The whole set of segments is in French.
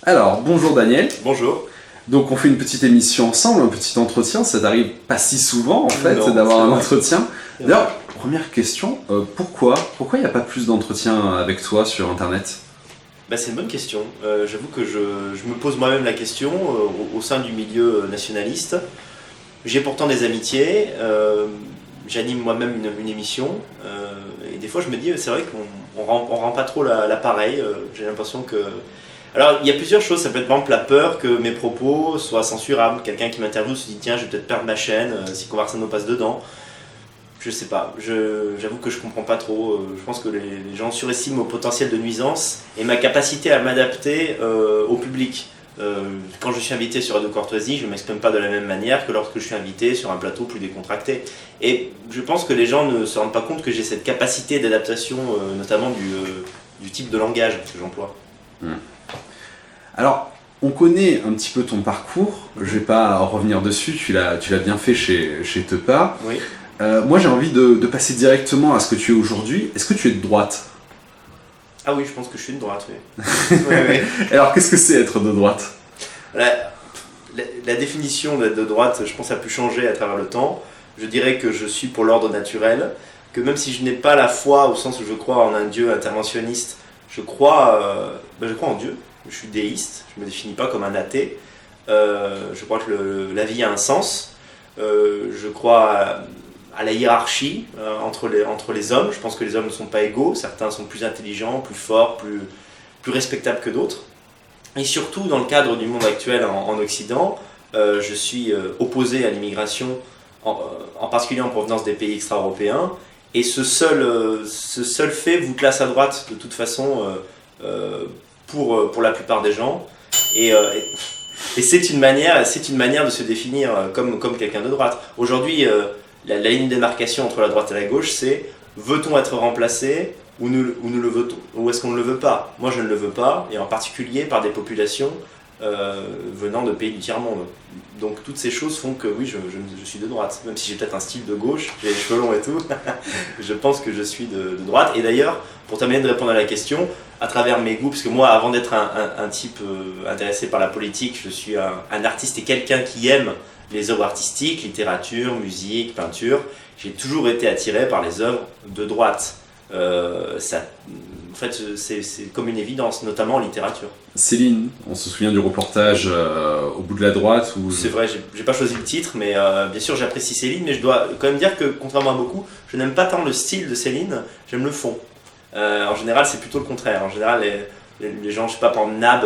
Alors, bonjour Daniel. Bonjour. Donc on fait une petite émission ensemble, un petit entretien, ça t'arrive pas si souvent en fait Non, d'avoir un vrai. entretien. D'ailleurs, première question, pourquoi il n'y a pas plus d'entretiens avec toi sur internet? C'est une bonne question. J'avoue que je me pose moi-même la question au sein du milieu nationaliste. J'ai pourtant des amitiés, j'anime moi-même une émission et des fois je me dis c'est vrai qu'on rend pas trop l'appareil. J'ai l'impression que... Alors il y a plusieurs choses, ça peut être par exemple la peur que mes propos soient censurables. Quelqu'un qui m'interviewe se dit tiens je vais peut-être perdre ma chaîne si Conversano passe dedans. Je sais pas, j'avoue que je comprends pas trop. Je pense que les gens surestiment mon potentiel de nuisance et ma capacité à m'adapter au public. Quand je suis invité sur Radio Courtoisie, je ne m'exprime pas de la même manière que lorsque je suis invité sur un plateau plus décontracté. Et je pense que les gens ne se rendent pas compte que j'ai cette capacité d'adaptation, notamment du type de langage que j'emploie. Alors, on connaît un petit peu ton parcours, je vais pas revenir dessus, tu l'as bien fait chez Tepa. Oui. Moi j'ai envie de passer directement à ce que tu es aujourd'hui. Est-ce que tu es de droite? Ah oui, je pense que je suis de droite, oui. Oui, oui. Alors qu'est-ce que c'est être de droite? La définition de droite, je pense, a pu changer à travers le temps. Je dirais que je suis pour l'ordre naturel, que même si je n'ai pas la foi au sens où je crois en un Dieu interventionniste, je crois en Dieu. Je suis déiste, je ne me définis pas comme un athée. Je crois que la vie a un sens. Je crois à la hiérarchie entre les hommes. Je pense que les hommes ne sont pas égaux. Certains sont plus intelligents, plus forts, plus respectables que d'autres. Et surtout, dans le cadre du monde actuel en Occident, je suis opposé à l'immigration, en particulier en provenance des pays extra-européens. Et ce seul fait vous classe à droite de toute façon pour la plupart des gens. Et c'est une manière de se définir comme quelqu'un de droite. Aujourd'hui, la ligne de démarcation entre la droite et la gauche, c'est veut-on être remplacé ou nous le veut-on, ou est-ce qu'on ne le veut pas? Moi, je ne le veux pas, et en particulier par des populations venant de pays du tiers-monde. Donc toutes ces choses font que oui, je suis de droite. Même si j'ai peut-être un style de gauche, j'ai les cheveux longs et tout, je pense que je suis de droite. Et d'ailleurs, pour terminer de répondre à la question, à travers mes goûts, parce que moi, avant d'être un type intéressé par la politique, je suis un artiste et quelqu'un qui aime les œuvres artistiques, littérature, musique, peinture. J'ai toujours été attiré par les œuvres de droite. En fait, c'est comme une évidence, notamment en littérature. Céline, on se souvient du reportage au bout de la droite où... C'est vrai, j'ai pas choisi le titre, mais bien sûr j'apprécie Céline, mais je dois quand même dire que, contrairement à beaucoup, je n'aime pas tant le style de Céline, j'aime le fond. En général, c'est plutôt le contraire. En général, les gens, je sais pas, par exemple, Nab,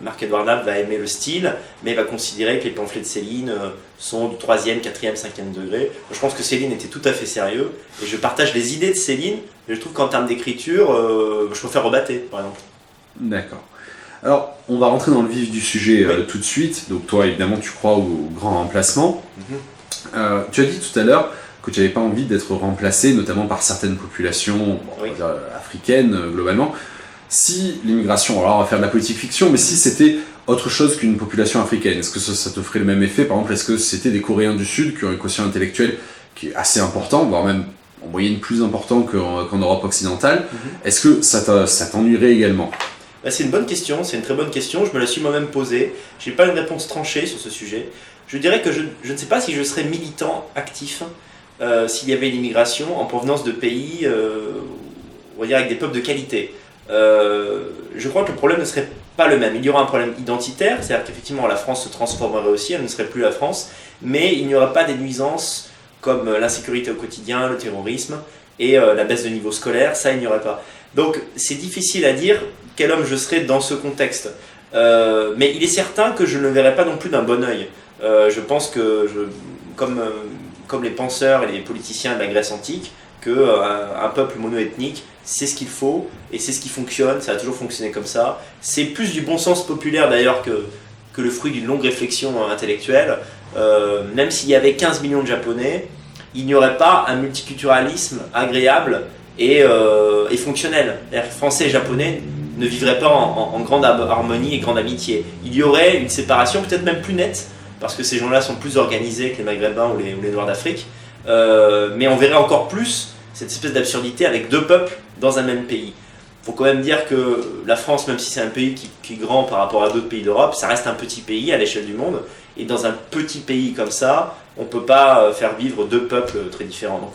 Marc-Edouard Nab va aimer le style, mais il va considérer que les pamphlets de Céline sont du 3e, 4e, 5e degré. Je pense que Céline était tout à fait sérieux, et je partage les idées de Céline, mais je trouve qu'en termes d'écriture, je préfère Rebatté, par exemple. D'accord. Alors, on va rentrer dans le vif du sujet Oui. tout de suite. Donc toi, évidemment, tu crois au grand remplacement. Tu as dit tout à l'heure que tu n'avais pas envie d'être remplacé, notamment par certaines populations on va dire, africaines, globalement. Si l'immigration, alors on va faire de la politique fiction, mais si c'était autre chose qu'une population africaine, est-ce que ça te ferait le même effet? Par exemple, est-ce que c'était des Coréens du Sud qui ont un quotient intellectuel qui est assez important, voire même en moyenne plus important qu'en Europe occidentale? Est-ce que ça t'ennuierait également? C'est une bonne question, c'est une très bonne question, je me la suis moi-même posée. Je n'ai pas une réponse tranchée sur ce sujet. Je dirais que je ne sais pas si je serais militant, actif, s'il y avait l'immigration en provenance de pays, on va dire avec des peuples de qualité. Je crois que le problème ne serait pas le même. Il y aura un problème identitaire, c'est-à-dire qu'effectivement la France se transformerait aussi, elle ne serait plus la France, mais il n'y aura pas des nuisances comme l'insécurité au quotidien, le terrorisme et la baisse de niveau scolaire, ça il n'y aurait pas. Donc c'est difficile à dire quel homme je serais dans ce contexte. Mais il est certain que je ne le verrai pas non plus d'un bon œil. Je pense que, comme les penseurs et les politiciens de la Grèce antique, qu'un peuple monoethnique, c'est ce qu'il faut et c'est ce qui fonctionne, ça a toujours fonctionné comme ça. C'est plus du bon sens populaire d'ailleurs que le fruit d'une longue réflexion intellectuelle. Même s'il y avait 15 millions de Japonais, il n'y aurait pas un multiculturalisme agréable et fonctionnel. Français et Japonais ne vivraient pas en grande harmonie et grande amitié. Il y aurait une séparation peut-être même plus nette, parce que ces gens-là sont plus organisés que les Maghrébins ou les Noirs d'Afrique, mais on verrait encore plus cette espèce d'absurdité avec deux peuples dans un même pays. faut quand même dire que la France, même si c'est un pays qui est grand par rapport à d'autres pays d'Europe, ça reste un petit pays à l'échelle du monde. Et dans un petit pays comme ça, on ne peut pas faire vivre deux peuples très différents. Donc,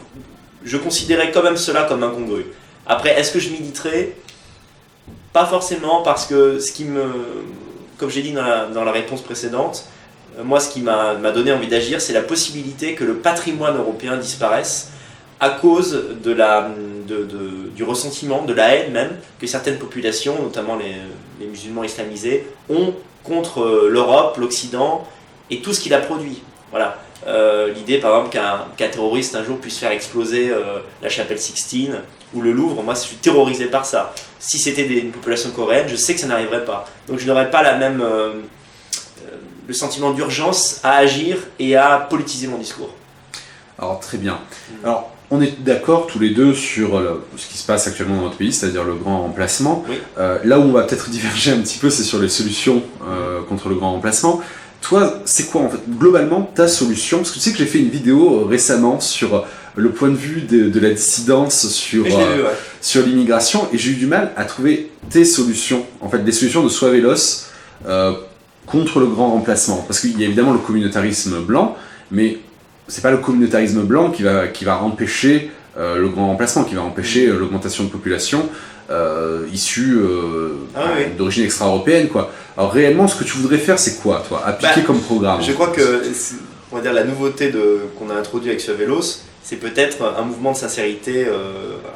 je considérais quand même cela comme incongru. Après, est-ce que je militerai? Pas forcément, parce que comme j'ai dit dans la réponse précédente, moi ce qui m'a donné envie d'agir, c'est la possibilité que le patrimoine européen disparaisse à cause du ressentiment, de la haine même, que certaines populations, notamment les musulmans islamisés, ont contre l'Europe, l'Occident et tout ce qu'il a produit. Voilà. L'idée par exemple qu'un terroriste un jour puisse faire exploser la chapelle Sixtine ou le Louvre, moi je suis terrorisé par ça. Si c'était une population coréenne, je sais que ça n'arriverait pas. Donc je n'aurais pas le sentiment d'urgence à agir et à politiser mon discours. Alors très bien. Alors on est d'accord tous les deux sur ce qui se passe actuellement dans notre pays, c'est-à-dire le grand remplacement. Oui. Là où on va peut-être diverger un petit peu, c'est sur les solutions contre le grand remplacement. Toi, c'est quoi en fait globalement ta solution? Parce que tu sais que j'ai fait une vidéo récemment sur le point de vue de la dissidence sur l'immigration, et j'ai eu du mal à trouver tes solutions, en fait des solutions de Soavelos contre le grand remplacement. Parce qu'il y a évidemment le communautarisme blanc, mais c'est pas le communautarisme blanc qui va empêcher le grand remplacement, qui va empêcher l'augmentation de population issue d'origine extra-européenne, quoi. Alors réellement, ce que tu voudrais faire, c'est quoi, toi, appliquer comme programme? Je crois que, on va dire, la nouveauté qu'on a introduit avec Soavelos, c'est peut-être un mouvement de sincérité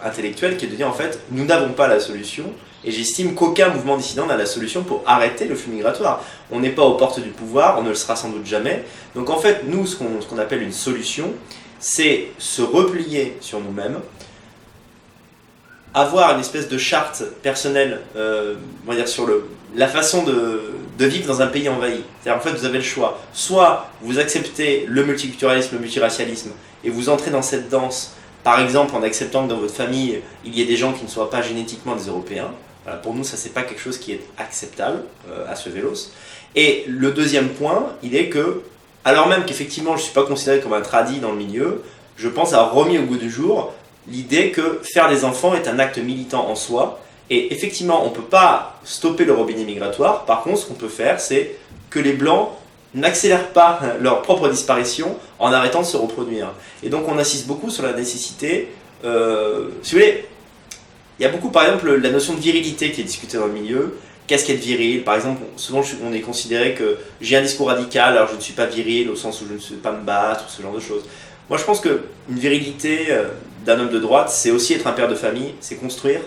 intellectuelle qui est de dire en fait, nous n'avons pas la solution, et j'estime qu'aucun mouvement dissident n'a la solution pour arrêter le flux migratoire. On n'est pas aux portes du pouvoir, on ne le sera sans doute jamais. Donc en fait, nous, ce qu'on appelle une solution, c'est se replier sur nous-mêmes, avoir une espèce de charte personnelle, on va dire, sur la façon de vivre dans un pays envahi. C'est-à-dire, en fait, vous avez le choix. Soit vous acceptez le multiculturalisme, le multiracialisme, et vous entrez dans cette danse, par exemple en acceptant que dans votre famille, il y ait des gens qui ne soient pas génétiquement des Européens. Voilà, pour nous, ça, c'est pas quelque chose qui est acceptable à Soavelos. Et le deuxième point, il est que, alors même qu'effectivement, je ne suis pas considéré comme un tradi dans le milieu, je pense avoir remis au goût du jour l'idée que faire des enfants est un acte militant en soi. Et effectivement, on ne peut pas stopper le robinet migratoire. Par contre, ce qu'on peut faire, c'est que les Blancs n'accélèrent pas leur propre disparition en arrêtant de se reproduire. Et donc, on insiste beaucoup sur la nécessité... si vous voulez, il y a beaucoup, par exemple, la notion de virilité qui est discutée dans le milieu. Qu'est-ce qu'être viril? Par exemple, souvent, on est considéré que j'ai un discours radical, alors je ne suis pas viril, au sens où je ne sais pas me battre, ce genre de choses. Moi, je pense qu'une virilité d'un homme de droite, c'est aussi être un père de famille, c'est construire.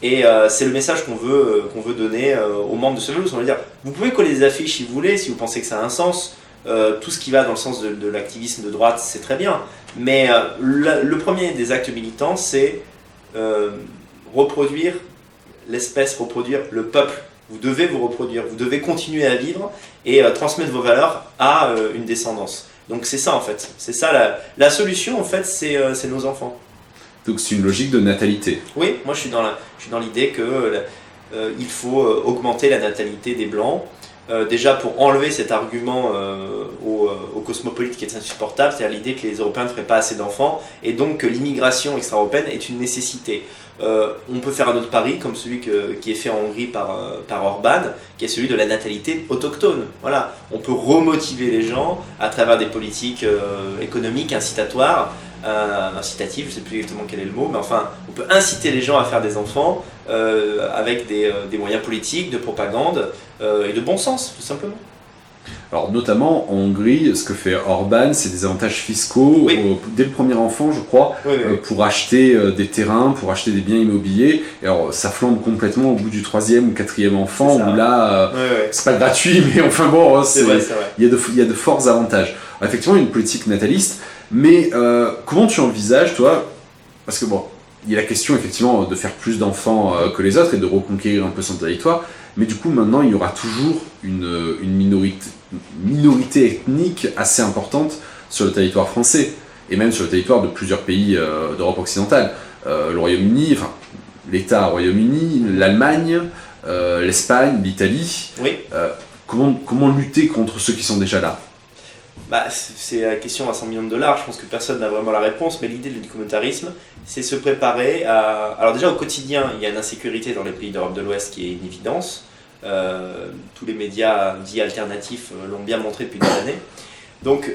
Et c'est le message qu'on veut donner aux membres de Soavelos. On va dire, vous pouvez coller des affiches si vous voulez, si vous pensez que ça a un sens. Tout ce qui va dans le sens de l'activisme de droite, c'est très bien. Mais le premier des actes militants, c'est reproduire l'espèce, reproduire le peuple. Vous devez vous reproduire, vous devez continuer à vivre et transmettre vos valeurs à une descendance. Donc c'est ça en fait. C'est ça la solution en fait, c'est nos enfants. Donc c'est une logique de natalité. Oui, moi je suis dans l'idée que il faut augmenter la natalité des Blancs. Déjà pour enlever cet argument aux cosmopolites qui est insupportable, c'est-à-dire l'idée que les Européens ne feraient pas assez d'enfants et donc que l'immigration extra-européenne est une nécessité. On peut faire un autre pari comme celui qui est fait en Hongrie par Orban, qui est celui de la natalité autochtone. Voilà. On peut remotiver les gens à travers des politiques économiques incitatoires, incitatives, je ne sais plus exactement quel est le mot, mais enfin, on peut inciter les gens à faire des enfants avec des moyens politiques, de propagande et de bon sens, tout simplement. Alors notamment en Hongrie, ce que fait Orban, c'est des avantages fiscaux dès le premier enfant, je crois, pour acheter des terrains, pour acheter des biens immobiliers. Et alors ça flambe complètement au bout du troisième ou quatrième enfant, où là, c'est pas gratuit, mais enfin bon, il y a de forts avantages. Alors, effectivement, il y a une politique nataliste, mais comment tu envisages, toi, parce que bon, il y a la question effectivement de faire plus d'enfants que les autres et de reconquérir un peu son territoire. Mais du coup, maintenant, il y aura toujours une minorité ethnique assez importante sur le territoire français, et même sur le territoire de plusieurs pays d'Europe occidentale. Le Royaume-Uni, enfin, l'État Royaume-Uni, l'Allemagne, l'Espagne, l'Italie. Oui. Comment lutter contre ceux qui sont déjà là? C'est la question à 100 millions de dollars, je pense que personne n'a vraiment la réponse, mais l'idée du communautarisme, c'est se préparer à... Alors déjà au quotidien, il y a une insécurité dans les pays d'Europe de l'Ouest qui est une évidence. Tous les médias dits alternatifs l'ont bien montré depuis des années. Donc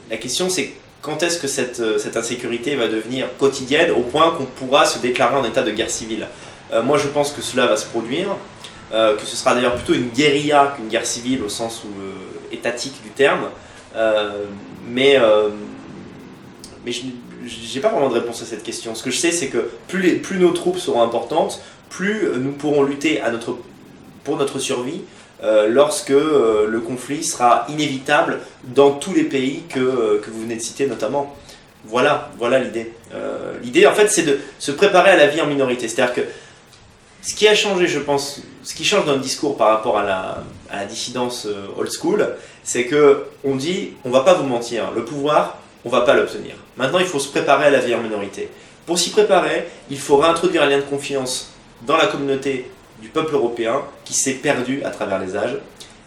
la question c'est quand est-ce que cette insécurité va devenir quotidienne au point qu'on pourra se déclarer en état de guerre civile. Moi je pense que cela va se produire, que ce sera d'ailleurs plutôt une guérilla qu'une guerre civile au sens étatique du terme, mais je n'ai pas vraiment de réponse à cette question. Ce que je sais c'est que plus nos troupes seront importantes, plus nous pourrons lutter pour notre survie lorsque le conflit sera inévitable dans tous les pays que vous venez de citer notamment. Voilà l'idée. L'idée en fait c'est de se préparer à la vie en minorité. C'est-à-dire que ce qui a changé, je pense, ce qui change dans le discours par rapport à la dissidence old school, c'est qu'on dit on va pas vous mentir, le pouvoir on va pas l'obtenir. Maintenant il faut se préparer à la vie en minorité. Pour s'y préparer, il faut réintroduire un lien de confiance dans la communauté du peuple européen qui s'est perdu à travers les âges.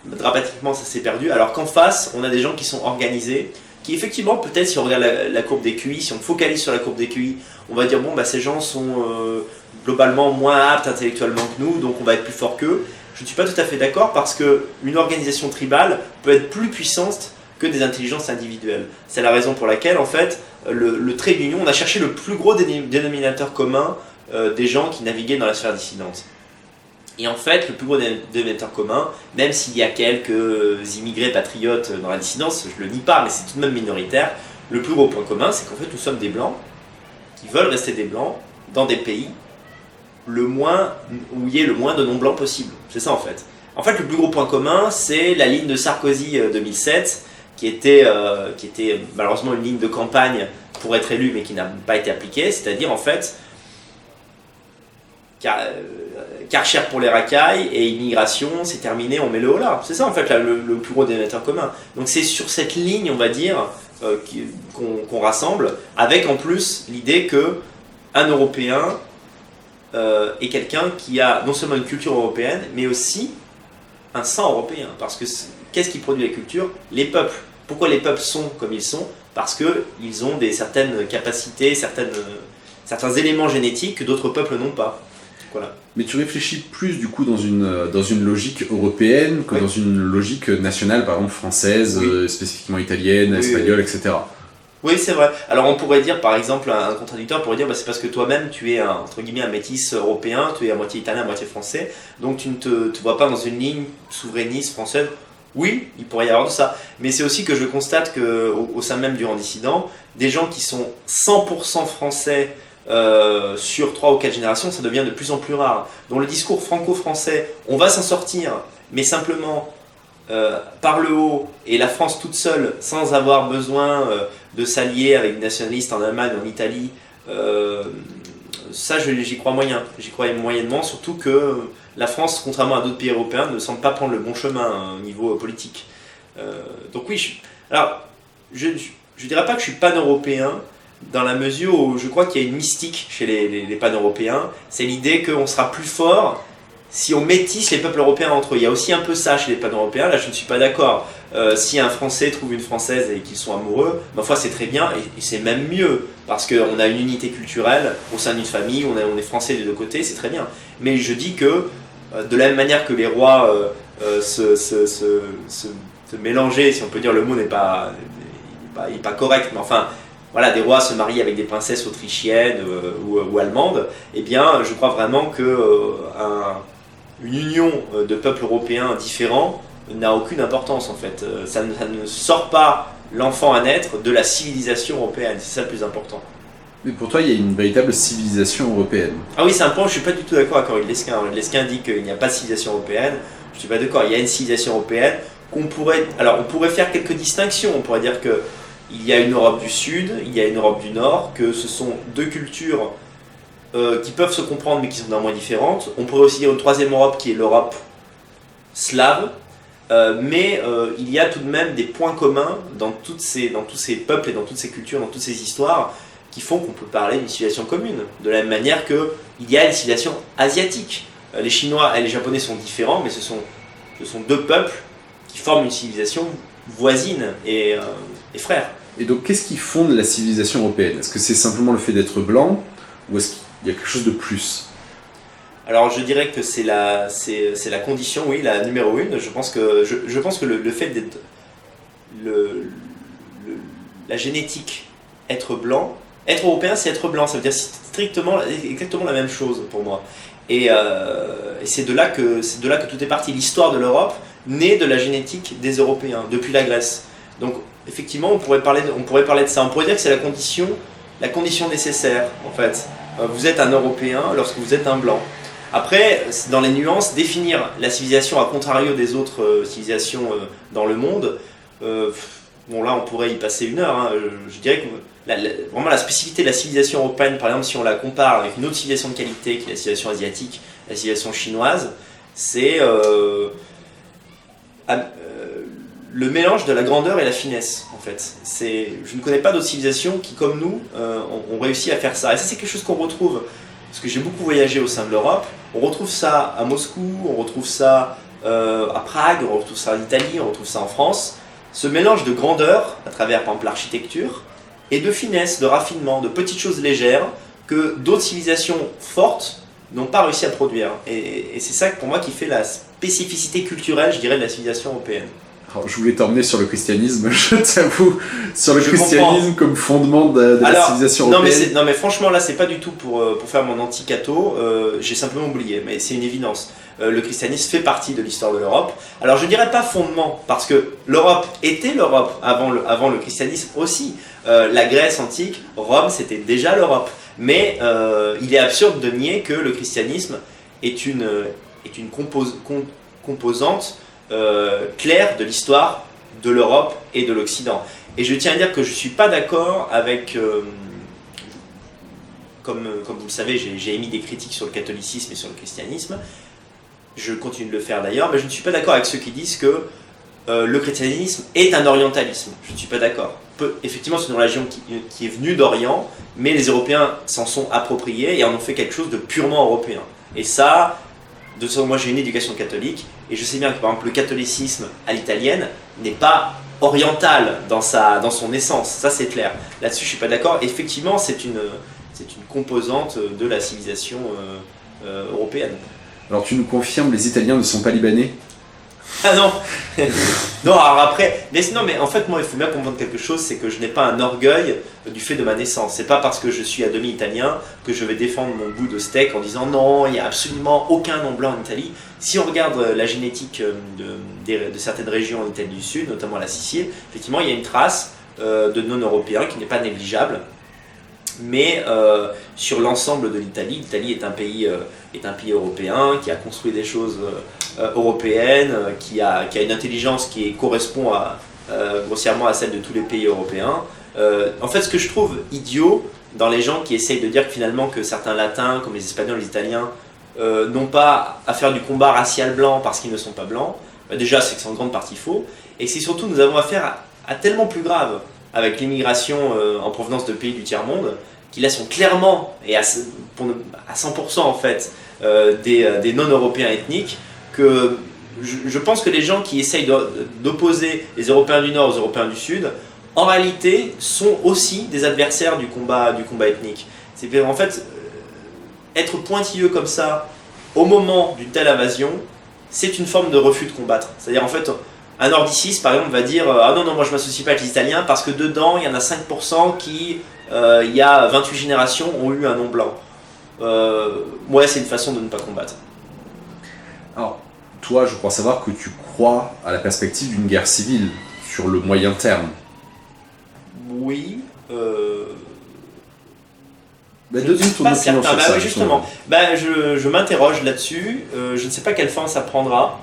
Dramatiquement, ça s'est perdu, alors qu'en face, on a des gens qui sont organisés, qui effectivement, peut-être si on regarde la courbe des QI, si on focalise sur la courbe des QI, on va dire bon, ces gens sont globalement moins aptes intellectuellement que nous, donc on va être plus fort qu'eux. Je ne suis pas tout à fait d'accord parce qu'une organisation tribale peut être plus puissante que des intelligences individuelles. C'est la raison pour laquelle, en fait, le trait d'union, on a cherché le plus gros dénominateur commun des gens qui naviguaient dans la sphère dissidente. Et en fait, le plus gros dénominateur commun, même s'il y a quelques immigrés patriotes dans la dissidence, je ne le nie pas, mais c'est tout de même minoritaire, le plus gros point commun, c'est qu'en fait, nous sommes des blancs qui veulent rester des blancs dans des pays où il y ait le moins de non-blancs possible. C'est ça en fait. En fait, le plus gros point commun, c'est la ligne de Sarkozy 2007, qui était malheureusement une ligne de campagne pour être élu, mais qui n'a pas été appliquée, c'est-à-dire en fait... Karcher pour les racailles et immigration, c'est terminé, on met le haut là. C'est ça en fait le plus gros dénominateur commun. Donc c'est sur cette ligne, on va dire, qu'on rassemble, avec en plus l'idée qu'un Européen est quelqu'un qui a non seulement une culture européenne, mais aussi un sang européen. Parce que qu'est-ce qui produit la culture? Les peuples. Pourquoi les peuples sont comme ils sont? Parce qu'ils ont certaines capacités, certains éléments génétiques que d'autres peuples n'ont pas. Voilà. Mais tu réfléchis plus du coup dans une logique européenne que dans une logique nationale, par exemple française, spécifiquement italienne, espagnole, etc. Oui, c'est vrai. Alors on pourrait dire, par exemple, un contradicteur pourrait dire c'est parce que toi-même tu es entre guillemets un métis européen, tu es à moitié italien, à moitié français, donc tu ne te vois pas dans une ligne souverainiste française. Oui, il pourrait y avoir de ça. Mais c'est aussi que je constate qu'au sein même du rang dissident, des gens qui sont 100% français sur 3 ou 4 générations, ça devient de plus en plus rare. Dans le discours franco-français, on va s'en sortir, mais simplement par le haut, et la France toute seule, sans avoir besoin de s'allier avec des nationalistes en Allemagne, en Italie, ça j'y crois moyen. J'y crois moyennement, surtout que la France, contrairement à d'autres pays européens, ne semble pas prendre le bon chemin au niveau politique. Donc oui, je dirais pas que je suis pan-européen, dans la mesure où je crois qu'il y a une mystique chez les pan-européens, c'est l'idée qu'on sera plus fort si on métisse les peuples européens entre eux. Il y a aussi un peu ça chez les pan-européens, là je ne suis pas d'accord. Si un Français trouve une Française et qu'ils sont amoureux, ma foi c'est très bien, et c'est même mieux, parce qu'on a une unité culturelle au sein d'une famille, on est Français des deux côtés, c'est très bien. Mais je dis que, de la même manière que les rois se mélanger, si on peut dire, le mot n'est pas correct, mais enfin... Voilà, des rois se marient avec des princesses autrichiennes ou allemandes, eh bien, je crois vraiment qu'une union de peuples européens différents n'a aucune importance, en fait. Ça ne sort pas l'enfant à naître de la civilisation européenne, c'est ça le plus important. Mais pour toi, il y a une véritable civilisation européenne. Ah oui, c'est un point où je ne suis pas du tout d'accord avec Henri de Lesquen. Henri de Lesquen dit qu'il n'y a pas de civilisation européenne. Je ne suis pas d'accord, il y a une civilisation européenne on pourrait faire quelques distinctions. On pourrait dire que il y a une Europe du Sud, il y a une Europe du Nord, que ce sont deux cultures qui peuvent se comprendre mais qui sont néanmoins différentes. On pourrait aussi dire une troisième Europe qui est l'Europe slave, mais il y a tout de même des points communs dans tous ces peuples et dans toutes ces cultures, dans toutes ces histoires, qui font qu'on peut parler d'une civilisation commune. De la même manière qu'il y a une civilisation asiatique. Les Chinois et les Japonais sont différents, mais ce sont deux peuples qui forment une civilisation voisines et frères. Et donc, qu'est-ce qui fonde la civilisation européenne? Est-ce que c'est simplement le fait d'être blanc, ou est-ce qu'il y a quelque chose de plus? Alors je dirais que c'est la condition, oui, la numéro une. Je pense que le fait d'être la génétique, être blanc, être européen, c'est être blanc. Ça veut dire strictement exactement la même chose pour moi. Et c'est de là que tout est parti. L'histoire de l'Europe naît de la génétique des Européens depuis la Grèce. Donc effectivement, on pourrait parler de ça. On pourrait dire que c'est la condition nécessaire en fait. Vous êtes un Européen lorsque vous êtes un blanc. Après, dans les nuances, définir la civilisation à contrario des autres civilisations dans le monde, bon là on pourrait y passer une heure. Hein. Je dirais que vraiment la spécificité de la civilisation européenne, par exemple si on la compare avec une autre civilisation de qualité qui est la civilisation asiatique, la civilisation chinoise, c'est le mélange de la grandeur et la finesse en fait. Je ne connais pas d'autres civilisations qui comme nous ont réussi à faire ça. Et ça c'est quelque chose qu'on retrouve, parce que j'ai beaucoup voyagé au sein de l'Europe, on retrouve ça à Moscou, on retrouve ça à Prague, on retrouve ça en Italie, on retrouve ça en France. Ce mélange de grandeur, à travers par exemple l'architecture, et de finesse, de raffinement, de petites choses légères que d'autres civilisations fortes n'ont pas réussi à produire. Et c'est ça pour moi qui fait la spécificité culturelle, je dirais, de la civilisation européenne. Alors, je voulais t'emmener sur le christianisme, je t'avoue, sur le christianisme comme fondement de la civilisation européenne. Non mais franchement là c'est pas du tout pour faire mon anti-catho, j'ai simplement oublié, mais c'est une évidence. Le christianisme fait partie de l'histoire de l'Europe. Alors je dirais pas fondement, parce que l'Europe était l'Europe avant le christianisme aussi. La Grèce antique, Rome c'était déjà l'Europe. Mais il est absurde de nier que le christianisme est une composante claire de l'histoire de l'Europe et de l'Occident. Et je tiens à dire que je ne suis pas d'accord avec, comme vous le savez, j'ai émis des critiques sur le catholicisme et sur le christianisme, je continue de le faire d'ailleurs, mais je ne suis pas d'accord avec ceux qui disent que le christianisme est un orientalisme. Je ne suis pas d'accord. Effectivement, c'est une religion qui est venue d'Orient, mais les Européens s'en sont appropriés et en ont fait quelque chose de purement européen. Et ça, moi j'ai une éducation catholique, et je sais bien que par exemple le catholicisme à l'italienne n'est pas oriental dans son essence, ça c'est clair. Là-dessus je ne suis pas d'accord. Effectivement, c'est une composante de la civilisation européenne. Alors tu nous confirmes, les Italiens ne sont pas libanais? Ah non. Non, alors après, mais en fait moi il faut bien comprendre quelque chose, c'est que je n'ai pas un orgueil du fait de ma naissance. C'est pas parce que je suis à demi italien que je vais défendre mon bout de steak en disant non, il n'y a absolument aucun non blanc en Italie. Si on regarde la génétique de certaines régions en Italie du Sud, notamment la Sicile, effectivement il y a une trace de non-européens qui n'est pas négligeable. Mais sur l'ensemble de l'Italie, l'Italie est un pays européen qui a construit des choses européennes, qui a une intelligence qui correspond grossièrement à celle de tous les pays européens. En fait, ce que je trouve idiot dans les gens qui essayent de dire que finalement que certains latins, comme les Espagnols, les Italiens, n'ont pas à faire du combat racial blanc parce qu'ils ne sont pas blancs, déjà c'est que c'est en grande partie faux, et c'est surtout nous avons affaire à tellement plus grave avec l'immigration en provenance de pays du tiers-monde, qui là sont clairement, et à 100% en fait, des non-européens ethniques, que je pense que les gens qui essayent d'opposer les Européens du Nord aux Européens du Sud, en réalité, sont aussi des adversaires du combat ethnique. C'est en fait, être pointilleux comme ça, au moment d'une telle invasion, c'est une forme de refus de combattre. C'est-à-dire en fait, un nordiciste, par exemple, va dire ah non, moi je ne m'associe pas avec les Italiens parce que dedans, il y en a 5% qui, il y a 28 générations, ont eu un nom blanc. Ouais, c'est une façon de ne pas combattre. Alors, toi, je crois savoir que tu crois à la perspective d'une guerre civile sur le moyen terme. Oui. Donne-nous ton opinion sur ça. Justement. Je m'interroge là-dessus. Je ne sais pas quelle fin ça prendra.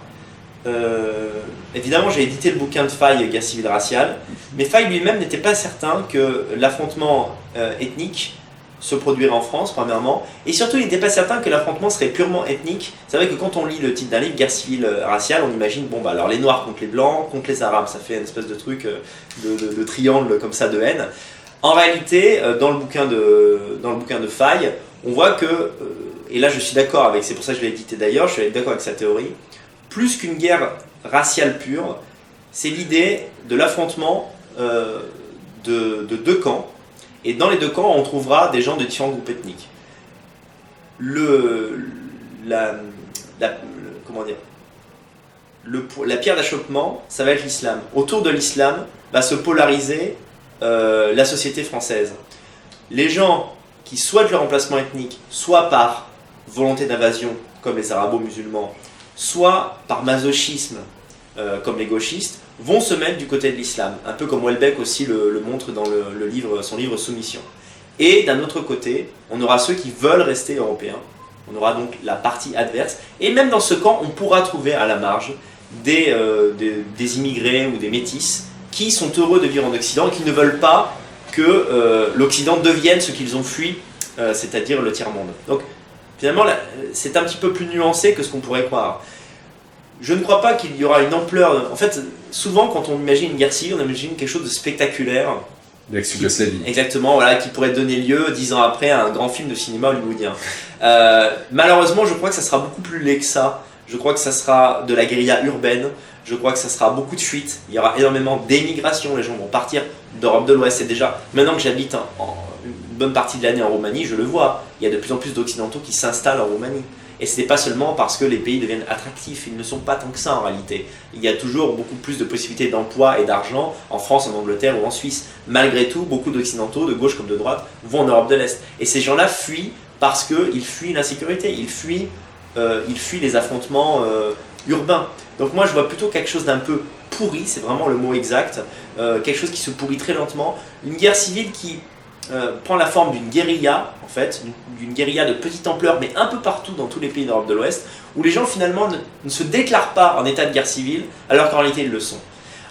Évidemment, j'ai édité le bouquin de Faye, Guerre civile raciale, mais Faye lui-même n'était pas certain que l'affrontement ethnique se produirait en France, premièrement, et surtout il n'était pas certain que l'affrontement serait purement ethnique. C'est vrai que quand on lit le titre d'un livre, Guerre civile raciale, on imagine, alors les Noirs contre les Blancs, contre les Arabes, ça fait une espèce de truc de triangle comme ça de haine. En réalité, dans le bouquin de Faye, on voit que, et là je suis d'accord avec, c'est pour ça que je l'ai édité d'ailleurs, je suis d'accord avec sa théorie, plus qu'une guerre raciale pure, c'est l'idée de l'affrontement de deux camps. Et dans les deux camps, on trouvera des gens de différents groupes ethniques. La pierre d'achoppement, ça va être l'islam. Autour de l'islam va se polariser la société française. Les gens qui souhaitent le remplacement ethnique, soit par volonté d'invasion, comme les arabo-musulmans, soit par masochisme, comme les gauchistes, vont se mettre du côté de l'islam, un peu comme Houellebecq aussi le montre dans son livre Soumission. Et d'un autre côté, on aura ceux qui veulent rester européens, on aura donc la partie adverse, et même dans ce camp, on pourra trouver à la marge des immigrés ou des métis qui sont heureux de vivre en Occident et qui ne veulent pas que l'Occident devienne ce qu'ils ont fui, c'est-à-dire le tiers-monde. Donc finalement, c'est un petit peu plus nuancé que ce qu'on pourrait croire. Je ne crois pas qu'il y aura une ampleur... En fait, souvent, quand on imagine une guerre civile, on imagine quelque chose de spectaculaire. L'ex-Yougoslavie. Exactement, voilà, qui pourrait donner lieu, 10 ans après, à un grand film de cinéma hollywoodien. Malheureusement, je crois que ça sera beaucoup plus laid que ça. Je crois que ça sera de la guérilla urbaine. Je crois que ça sera beaucoup de fuites. Il y aura énormément d'émigration. Les gens vont partir d'Europe de l'Ouest. C'est déjà, maintenant que j'habite une bonne partie de l'année en Roumanie, je le vois. Il y a de plus en plus d'Occidentaux qui s'installent en Roumanie. Et ce n'est pas seulement parce que les pays deviennent attractifs, ils ne sont pas tant que ça en réalité. Il y a toujours beaucoup plus de possibilités d'emploi et d'argent en France, en Angleterre ou en Suisse. Malgré tout, beaucoup d'Occidentaux, de gauche comme de droite, vont en Europe de l'Est. Et ces gens-là fuient parce qu'ils fuient l'insécurité, ils fuient les affrontements urbains. Donc moi je vois plutôt quelque chose d'un peu pourri, c'est vraiment le mot exact, quelque chose qui se pourrit très lentement, une guerre civile qui prend la forme d'une guérilla, en fait, d'une guérilla de petite ampleur, mais un peu partout dans tous les pays d'Europe de l'Ouest, où les gens finalement ne se déclarent pas en état de guerre civile, alors qu'en réalité ils le sont.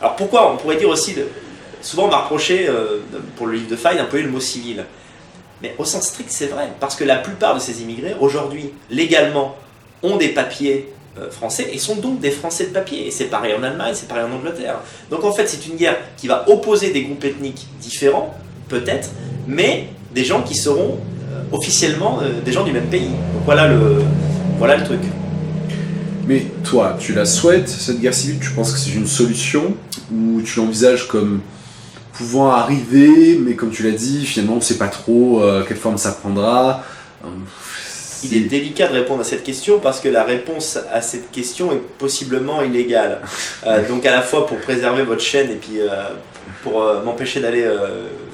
Alors pourquoi? On pourrait dire aussi, souvent on m'a reproché, pour le livre de Faye, d'employer le mot civil. Mais au sens strict c'est vrai, parce que la plupart de ces immigrés, aujourd'hui, légalement, ont des papiers français et sont donc des Français de papier. Et c'est pareil en Allemagne, c'est pareil en Angleterre. Donc en fait c'est une guerre qui va opposer des groupes ethniques différents, peut-être, mais des gens qui seront officiellement des gens du même pays. Donc voilà le truc. Mais toi, tu la souhaites, cette guerre civile? Tu penses que c'est une solution? Ou tu l'envisages comme pouvant arriver, mais comme tu l'as dit, finalement on ne sait pas trop quelle forme ça prendra? Il est délicat de répondre à cette question parce que la réponse à cette question est possiblement illégale. Donc à la fois pour préserver votre chaîne et puis pour m'empêcher d'aller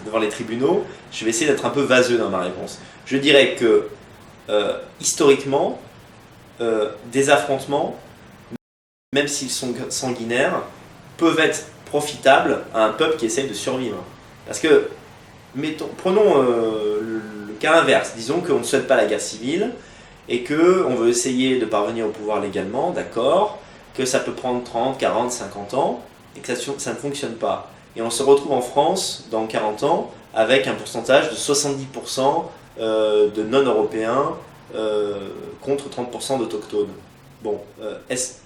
devant les tribunaux, je vais essayer d'être un peu vaseux dans ma réponse. Je dirais que historiquement, des affrontements, même s'ils sont sanguinaires, peuvent être profitables à un peuple qui essaye de survivre. Parce que, prenons le cas inverse, disons qu'on ne souhaite pas la guerre civile et qu'on veut essayer de parvenir au pouvoir légalement, d'accord, que ça peut prendre 30, 40, 50 ans et que ça ne fonctionne pas. Et on se retrouve en France dans 40 ans avec un pourcentage de 70% de non-européens contre 30% d'autochtones. Bon,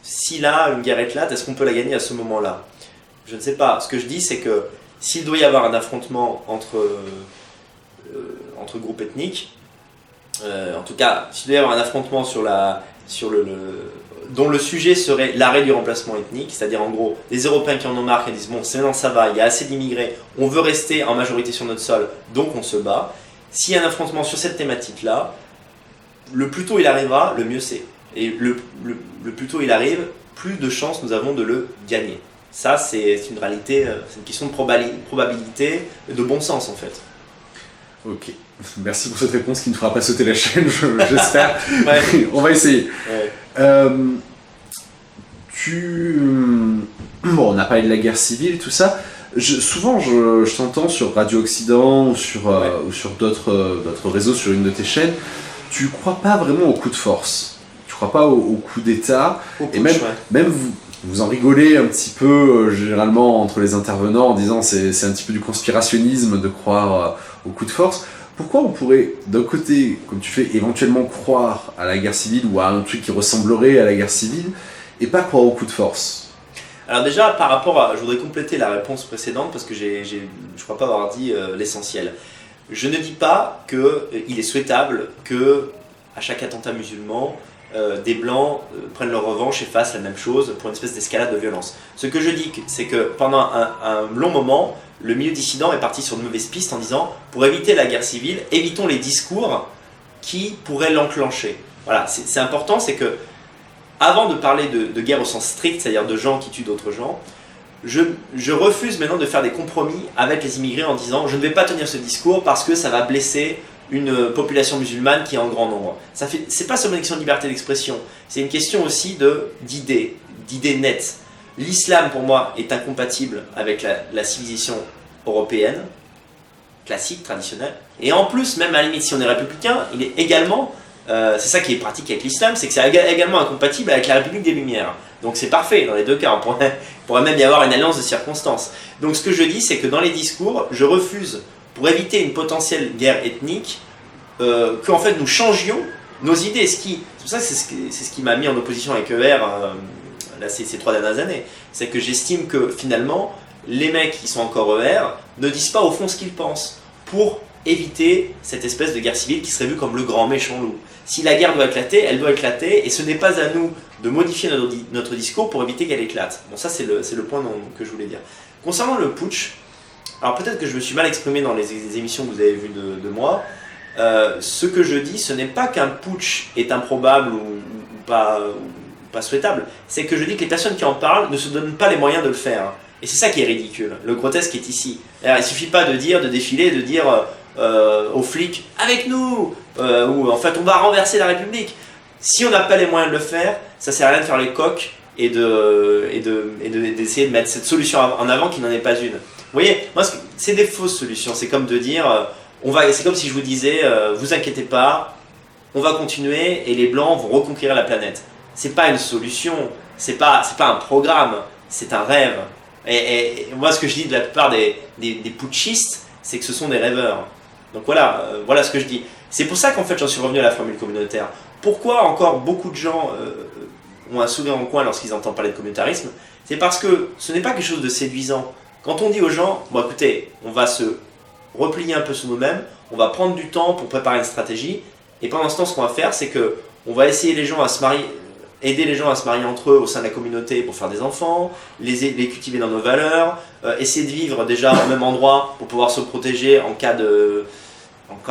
si là une guerre éclate, est-ce qu'on peut la gagner à ce moment-là? Je ne sais pas. Ce que je dis, c'est que s'il doit y avoir un affrontement entre groupes ethniques, en tout cas, s'il doit y avoir un affrontement dont le sujet serait l'arrêt du remplacement ethnique, c'est-à-dire en gros, les Européens qui en ont marre et disent bon, c'est maintenant ça va, il y a assez d'immigrés, on veut rester en majorité sur notre sol, donc on se bat. S'il y a un affrontement sur cette thématique-là, le plus tôt il arrivera, le mieux c'est. Et le plus tôt il arrive, plus de chances nous avons de le gagner. Ça, c'est une réalité, c'est une question de probabilité, de bon sens en fait. Ok, merci pour cette réponse qui ne fera pas sauter la chaîne, j'espère. Ouais. On va essayer. Ouais. Bon, on a parlé de la guerre civile et tout ça. Souvent, je t'entends sur Radio Occident ou sur d'autres réseaux, sur une de tes chaînes. Tu crois pas vraiment au coup de force. Tu crois pas au coup d'État. Et même vous en rigolez un petit peu, généralement, entre les intervenants, en disant c'est un petit peu du conspirationnisme de croire au coup de force. Pourquoi on pourrait, d'un côté, comme tu fais, éventuellement croire à la guerre civile ou à un truc qui ressemblerait à la guerre civile, et pas croire au coup de force? Alors déjà, par rapport à... Je voudrais compléter la réponse précédente parce que je ne crois pas avoir dit l'essentiel. Je ne dis pas qu'il est souhaitable que, à chaque attentat musulman, des Blancs prennent leur revanche et fassent la même chose pour une espèce d'escalade de violence. Ce que je dis, c'est que pendant un long moment, le milieu dissident est parti sur de mauvaises pistes en disant pour éviter la guerre civile, évitons les discours qui pourraient l'enclencher. Voilà, c'est important, c'est que avant de parler de guerre au sens strict, c'est-à-dire de gens qui tuent d'autres gens, je refuse maintenant de faire des compromis avec les immigrés en disant je ne vais pas tenir ce discours parce que ça va blesser une population musulmane qui est en grand nombre. C'est pas seulement une question de liberté d'expression, c'est une question aussi d'idées nettes. L'islam pour moi est incompatible avec la civilisation européenne, classique, traditionnelle, et en plus, même à la limite si on est républicain, il est également, c'est ça qui est pratique avec l'islam, c'est que c'est également incompatible avec la République des Lumières. Donc c'est parfait, dans les deux cas, il pourrait même y avoir une alliance de circonstances. Donc ce que je dis, c'est que dans les discours, je refuse, pour éviter une potentielle guerre ethnique, qu'en fait nous changions nos idées. C'est pour ça que c'est ce qui m'a mis en opposition avec ER ces 3 dernières années. C'est que j'estime que finalement, les mecs qui sont encore ER ne disent pas au fond ce qu'ils pensent pour éviter cette espèce de guerre civile qui serait vue comme le grand méchant loup. Si la guerre doit éclater, elle doit éclater et ce n'est pas à nous de modifier notre discours pour éviter qu'elle éclate. Bon, ça c'est le point que je voulais dire. Concernant le putsch, alors peut-être que je me suis mal exprimé dans les émissions que vous avez vues de moi. Ce que je dis, ce n'est pas qu'un putsch est improbable ou pas souhaitable, c'est que je dis que les personnes qui en parlent ne se donnent pas les moyens de le faire. Et c'est ça qui est ridicule. Le grotesque est ici. Alors, il ne suffit pas de défiler, de dire aux flics « avec nous !» ou en fait « on va renverser la République !» Si on n'a pas les moyens de le faire, ça ne sert à rien de faire les coqs et d'essayer de mettre cette solution en avant qui n'en est pas une. Vous voyez, moi, c'est des fausses solutions. C'est comme de dire, c'est comme si je vous disais, vous inquiétez pas, on va continuer et les Blancs vont reconquérir la planète. C'est pas une solution, c'est pas un programme, c'est un rêve. Et moi, ce que je dis de la plupart des putschistes, c'est que ce sont des rêveurs. Donc voilà ce que je dis. C'est pour ça qu'en fait, j'en suis revenu à la formule communautaire. Pourquoi encore beaucoup de gens ont un sourire en coin lorsqu'ils entendent parler de communautarisme? C'est parce que ce n'est pas quelque chose de séduisant. Quand on dit aux gens, bon écoutez, on va se replier un peu sur nous-mêmes, on va prendre du temps pour préparer une stratégie, et pendant ce temps, ce qu'on va faire, c'est que on va essayer aider les gens à se marier entre eux au sein de la communauté pour faire des enfants, les cultiver dans nos valeurs, essayer de vivre déjà au même endroit pour pouvoir se protéger en cas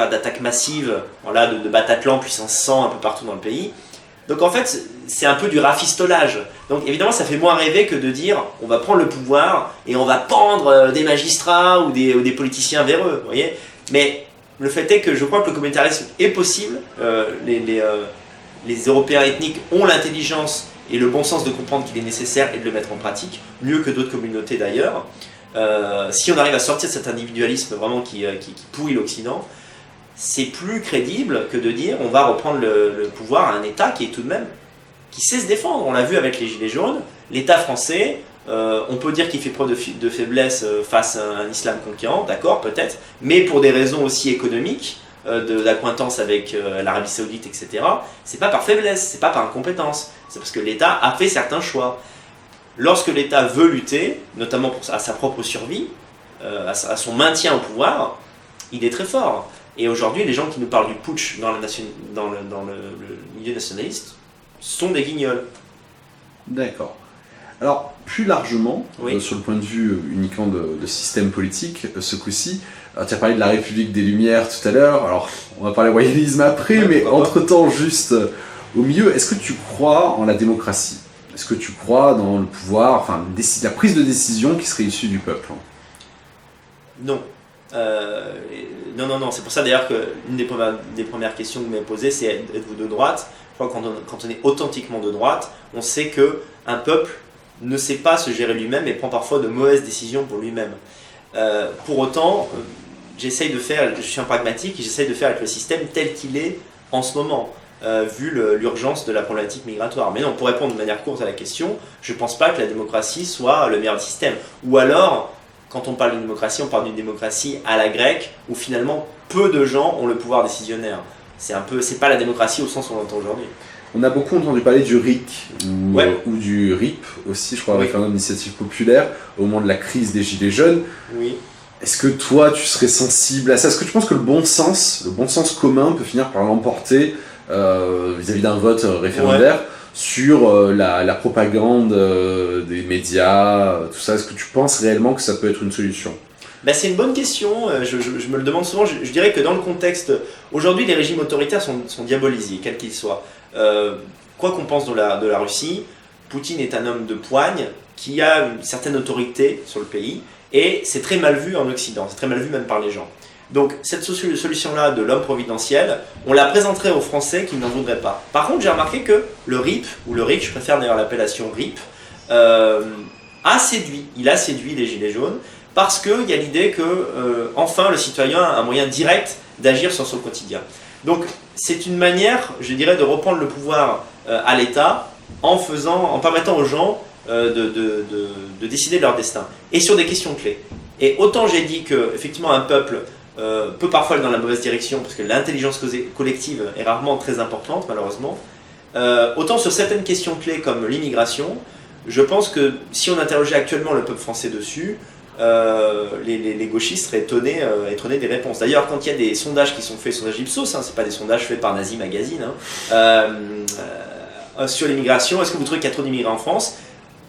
d'attaque massive, voilà, de Bataclan puissance 100 un peu partout dans le pays. Donc en fait, c'est un peu du rafistolage. Donc évidemment, ça fait moins rêver que de dire on va prendre le pouvoir et on va pendre des magistrats ou des politiciens véreux, vous voyez. Mais le fait est que je crois que le communautarisme est possible. Les Européens ethniques ont l'intelligence et le bon sens de comprendre qu'il est nécessaire et de le mettre en pratique, mieux que d'autres communautés d'ailleurs. Si on arrive à sortir de cet individualisme vraiment qui pourrit l'Occident, c'est plus crédible que de dire on va reprendre le pouvoir à un État qui est tout de même, qui sait se défendre. On l'a vu avec les Gilets jaunes, l'État français, on peut dire qu'il fait preuve de faiblesse face à un islam conquérant, d'accord, peut-être, mais pour des raisons aussi économiques, d'acquaintance avec l'Arabie Saoudite, etc., c'est pas par faiblesse, c'est pas par incompétence, c'est parce que l'État a fait certains choix. Lorsque l'État veut lutter, notamment à sa propre survie, à son maintien au pouvoir, il est très fort. Et aujourd'hui, les gens qui nous parlent du putsch dans le milieu nationaliste sont des guignols. D'accord. Alors, plus largement, oui. Sur le point de vue uniquement de système politique, ce coup-ci, tu as parlé de la République des Lumières tout à l'heure, alors on va parler royalisme après, mais entre-temps, juste au milieu, est-ce que tu crois en la démocratie? Est-ce que tu crois dans le pouvoir, enfin, la prise de décision qui serait issue du peuple? Non. Non, c'est pour ça d'ailleurs qu'une des premières questions que vous m'avez posées, c'est êtes-vous de droite? Je crois que quand on est authentiquement de droite, on sait qu'un peuple ne sait pas se gérer lui-même et prend parfois de mauvaises décisions pour lui-même. Pour autant, je suis un pragmatique et j'essaye de faire avec le système tel qu'il est en ce moment, vu l'urgence de la problématique migratoire. Mais non, pour répondre de manière courte à la question, je ne pense pas que la démocratie soit le meilleur système. Ou alors, quand on parle d'une démocratie, on parle d'une démocratie à la grecque, où finalement peu de gens ont le pouvoir décisionnaire. C'est pas la démocratie au sens où on l'entend aujourd'hui. On a beaucoup entendu parler du RIC ou du RIP aussi, je crois, référendum d'initiative populaire, au moment de la crise des Gilets jaunes. Oui. Est-ce que toi, tu serais sensible à ça? Est-ce que tu penses que le bon sens commun peut finir par l'emporter vis-à-vis d'un vote référendaire sur la propagande des médias, tout ça. Est-ce que tu penses réellement que ça peut être une solution ? Ben, c'est une bonne question, je me le demande souvent. Je dirais que dans le contexte, aujourd'hui les régimes autoritaires sont diabolisés, quels qu'ils soient. Quoi qu'on pense de la Russie, Poutine est un homme de poigne qui a une certaine autorité sur le pays, et c'est très mal vu en Occident, c'est très mal vu même par les gens. Donc cette solution-là de l'homme providentiel, on la présenterait aux Français qui n'en voudraient pas. Par contre, j'ai remarqué que le RIP, ou le RIC, je préfère d'ailleurs l'appellation RIP, a séduit les Gilets jaunes, parce qu'il y a l'idée que, enfin, le citoyen a un moyen direct d'agir sur son quotidien. Donc c'est une manière, je dirais, de reprendre le pouvoir à l'État en permettant aux gens de décider de leur destin, et sur des questions clés. Et autant j'ai dit que, effectivement, un peuple peut parfois aller dans la mauvaise direction, parce que l'intelligence collective est rarement très importante, malheureusement, autant sur certaines questions clés comme l'immigration, je pense que si on interrogeait actuellement le peuple français dessus, les gauchistes seraient étonnés des réponses. D'ailleurs, quand il y a des sondages qui sont faits, sondages Ipsos, c'est pas des sondages faits par Nazi Magazine, sur l'immigration, est-ce que vous trouvez qu'il y a trop d'immigrés en France ?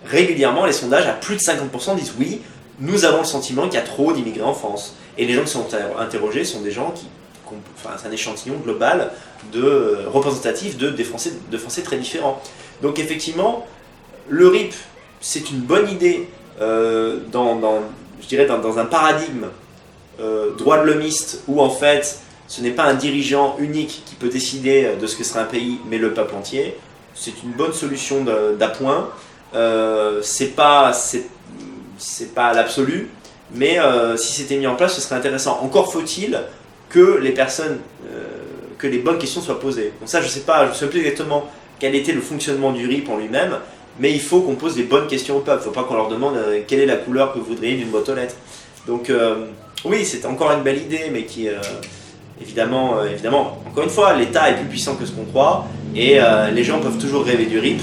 Régulièrement, les sondages, à plus de 50% disent oui, nous avons le sentiment qu'il y a trop d'immigrés en France. Et les gens qui sont interrogés sont des gens c'est un échantillon global représentatif de Français très différents. Donc effectivement, le RIP, c'est une bonne idée je dirais dans un paradigme droit de l'homiste où en fait ce n'est pas un dirigeant unique qui peut décider de ce que sera un pays, mais le peuple entier. C'est une bonne solution d'appoint. C'est pas l'absolu, mais si c'était mis en place, ce serait intéressant. Encore faut-il que les bonnes questions soient posées. Donc ça, je ne sais plus exactement quel était le fonctionnement du RIP en lui-même, mais il faut qu'on pose les bonnes questions au peuple. Il ne faut pas qu'on leur demande quelle est la couleur que vous voudriez d'une boîte aux lettres. Donc oui, c'est encore une belle idée, mais qui évidemment, encore une fois, l'État est plus puissant que ce qu'on croit, et les gens peuvent toujours rêver du RIP,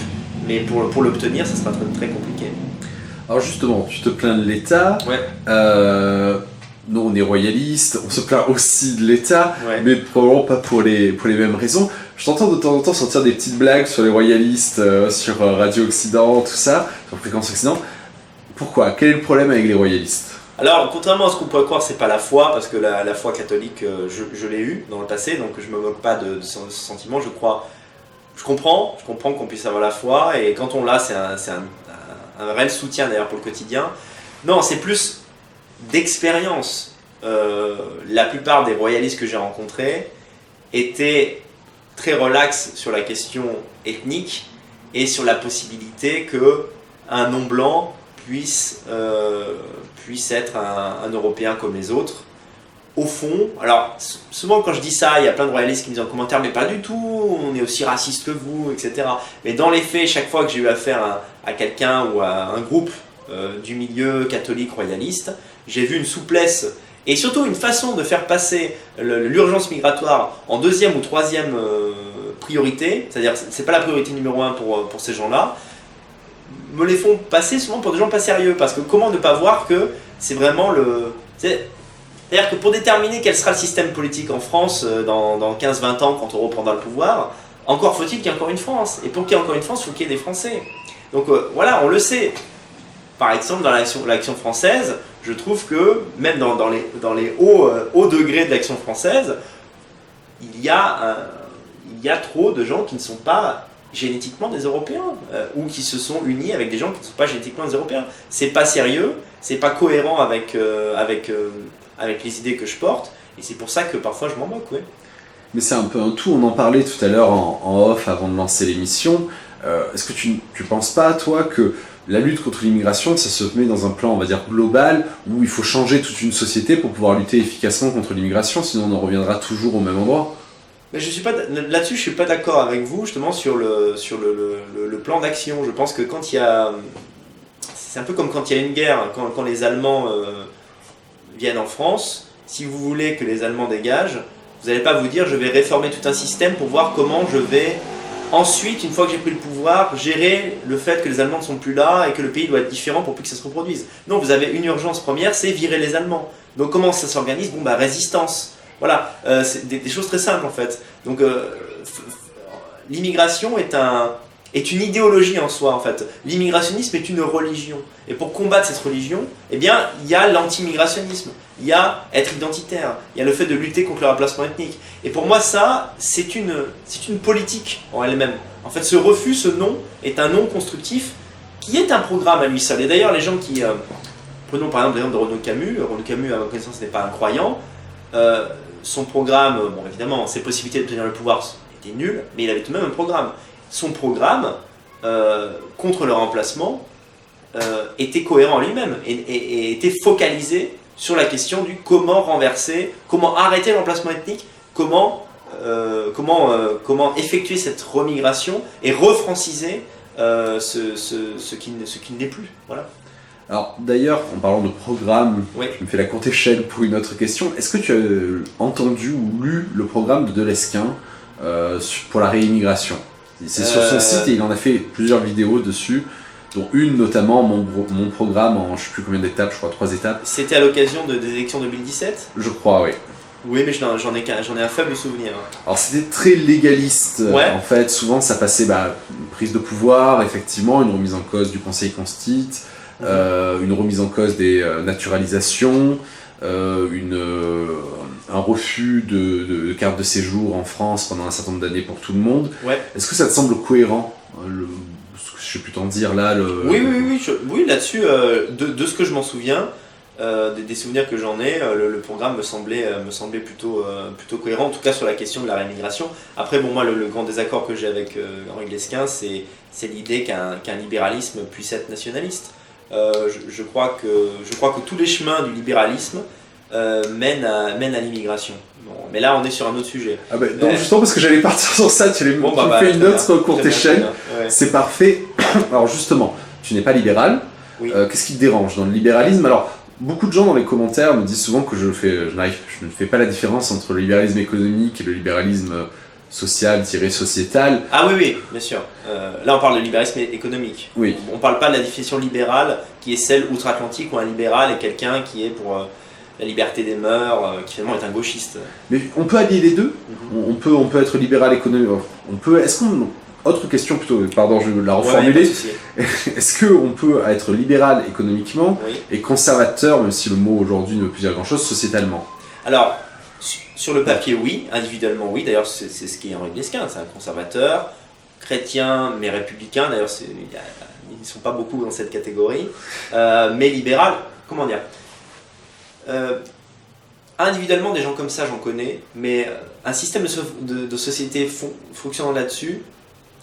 mais pour l'obtenir, ça sera très, très compliqué. Alors justement, tu te plains de l'État. Ouais. Nous, on est royalistes, on se plaint aussi de l'État, ouais. Mais probablement pas pour les mêmes raisons. Je t'entends de temps en temps sortir des petites blagues sur les royalistes, sur Radio Occident, tout ça, sur Fréquence Occident. Pourquoi ? Quel est le problème avec les royalistes ? Alors, contrairement à ce qu'on pourrait croire, c'est pas la foi, parce que la foi catholique, je l'ai eue dans le passé, donc je me moque pas de ce sentiment. Je comprends qu'on puisse avoir la foi, et quand on l'a, c'est un réel soutien d'ailleurs pour le quotidien. Non, c'est plus d'expérience. La plupart des royalistes que j'ai rencontrés étaient très relax sur la question ethnique et sur la possibilité qu'un non-blanc puisse être un Européen comme les autres. Au fond, alors souvent quand je dis ça, il y a plein de royalistes qui me disent en commentaire mais pas du tout, on est aussi raciste que vous, etc. Mais dans les faits, chaque fois que j'ai eu affaire à quelqu'un ou à un groupe du milieu catholique royaliste, j'ai vu une souplesse et surtout une façon de faire passer l'urgence migratoire en deuxième ou troisième priorité, c'est-à-dire c'est pas la priorité numéro 1 pour ces gens-là, me les font passer souvent pour des gens pas sérieux, parce que comment ne pas voir que c'est vraiment c'est-à-dire que pour déterminer quel sera le système politique en France dans 15-20 ans, quand on reprendra le pouvoir, encore faut-il qu'il y ait encore une France. Et pour qu'il y ait encore une France, il faut qu'il y ait des Français. Donc voilà, on le sait. Par exemple, dans l'action française, je trouve que même dans les hauts degrés de l'action française, il y a trop de gens qui ne sont pas génétiquement des Européens, ou qui se sont unis avec des gens qui ne sont pas génétiquement des Européens. C'est pas sérieux, c'est pas cohérent avec les idées que je porte, et c'est pour ça que parfois je m'en moque, ouais. Mais c'est un peu un tout, on en parlait tout à l'heure en off avant de lancer l'émission. Est-ce que tu penses pas, toi, que la lutte contre l'immigration, ça se met dans un plan, on va dire, global, où il faut changer toute une société pour pouvoir lutter efficacement contre l'immigration, sinon on en reviendra toujours au même endroit ? Mais là-dessus, je suis pas d'accord avec vous, justement, sur le plan d'action. Je pense que quand il y a... C'est un peu comme quand il y a une guerre, quand les Allemands viennent en France, si vous voulez que les Allemands dégagent, vous n'allez pas vous dire je vais réformer tout un système pour voir comment je vais ensuite, une fois que j'ai pris le pouvoir, gérer le fait que les Allemands ne sont plus là et que le pays doit être différent pour plus que ça se reproduise. Non, vous avez une urgence première, c'est virer les Allemands. Donc comment ça s'organise ? Résistance. Voilà, c'est des choses très simples en fait. Donc l'immigration est une idéologie en soi en fait. L'immigrationnisme est une religion. Et pour combattre cette religion, eh bien, il y a l'anti-immigrationnisme, il y a être identitaire, il y a le fait de lutter contre le remplacement ethnique. Et pour moi, ça, c'est une politique en elle-même. En fait, ce refus, ce non, est un non constructif qui est un programme à lui seul. Et d'ailleurs, les gens qui... prenons par exemple l'exemple de Renaud Camus. Renaud Camus, à ma connaissance, n'est pas un croyant. Son programme, bon évidemment, ses possibilités d'obtenir le pouvoir étaient nulles, mais il avait tout de même un programme. Son programme contre le remplacement était cohérent en lui-même et était focalisé sur la question du comment renverser, comment arrêter le remplacement ethnique, comment effectuer cette remigration et refranciser ce qui ne l'est plus. Voilà. Alors d'ailleurs, en parlant de programme, Oui. je me fais la courte échelle pour une autre question. Est-ce que tu as entendu ou lu le programme de Delesquin pour la réimmigration? C'est sur son site et il en a fait plusieurs vidéos dessus, dont une notamment, mon programme en je ne sais plus combien d'étapes, je crois 3 étapes. C'était à l'occasion des élections 2017 ? Je crois, oui. Oui, mais j'en ai un faible souvenir. Alors c'était très légaliste, Ouais. En fait, souvent ça passait une prise de pouvoir, effectivement, une remise en cause du Conseil Constitue, une remise en cause des naturalisations, un refus de carte de séjour en France pendant un certain nombre d'années pour tout le monde. Ouais. Est-ce que ça te semble cohérent je sais plus t'en dire là. Oui, là-dessus, de ce que je m'en souviens, des souvenirs que j'en ai, le programme me semblait plutôt cohérent, en tout cas sur la question de la rémigration. Après, bon, moi, le grand désaccord que j'ai avec Henri Delesquin, c'est l'idée qu'un libéralisme puisse être nationaliste. Je crois que tous les chemins du libéralisme mènent à l'immigration. Bon, mais là, on est sur un autre sujet. Ah bah, donc, justement, parce que j'allais partir sur ça, tu me fais une autre courte échelle. Ouais. C'est parfait. Alors justement, tu n'es pas libéral. Oui. Qu'est-ce qui te dérange dans le libéralisme? Alors, beaucoup de gens dans les commentaires me disent souvent que je ne fais pas la différence entre le libéralisme économique et le libéralisme social-sociétal. Ah oui, bien sûr. Là, on parle de libéralisme économique. Oui. On ne parle pas de la définition libérale qui est celle outre-Atlantique, où un libéral est quelqu'un qui est pour la liberté des mœurs, qui finalement est un gauchiste. Mais on peut allier les deux. On peut être libéral économique. Autre question plutôt, pardon, je vais la reformuler. Est-ce qu'on peut être libéral économiquement et conservateur, même si le mot aujourd'hui ne veut plus dire grand-chose, sociétalement? Alors, sur le papier, oui. Individuellement, oui. D'ailleurs, c'est ce qu'est Henri Delesquin. C'est un conservateur, chrétien, mais républicain. D'ailleurs, ils ne sont pas beaucoup dans cette catégorie. Mais libéral, comment dire, individuellement, des gens comme ça, j'en connais. Mais un système de société fonctionnant là-dessus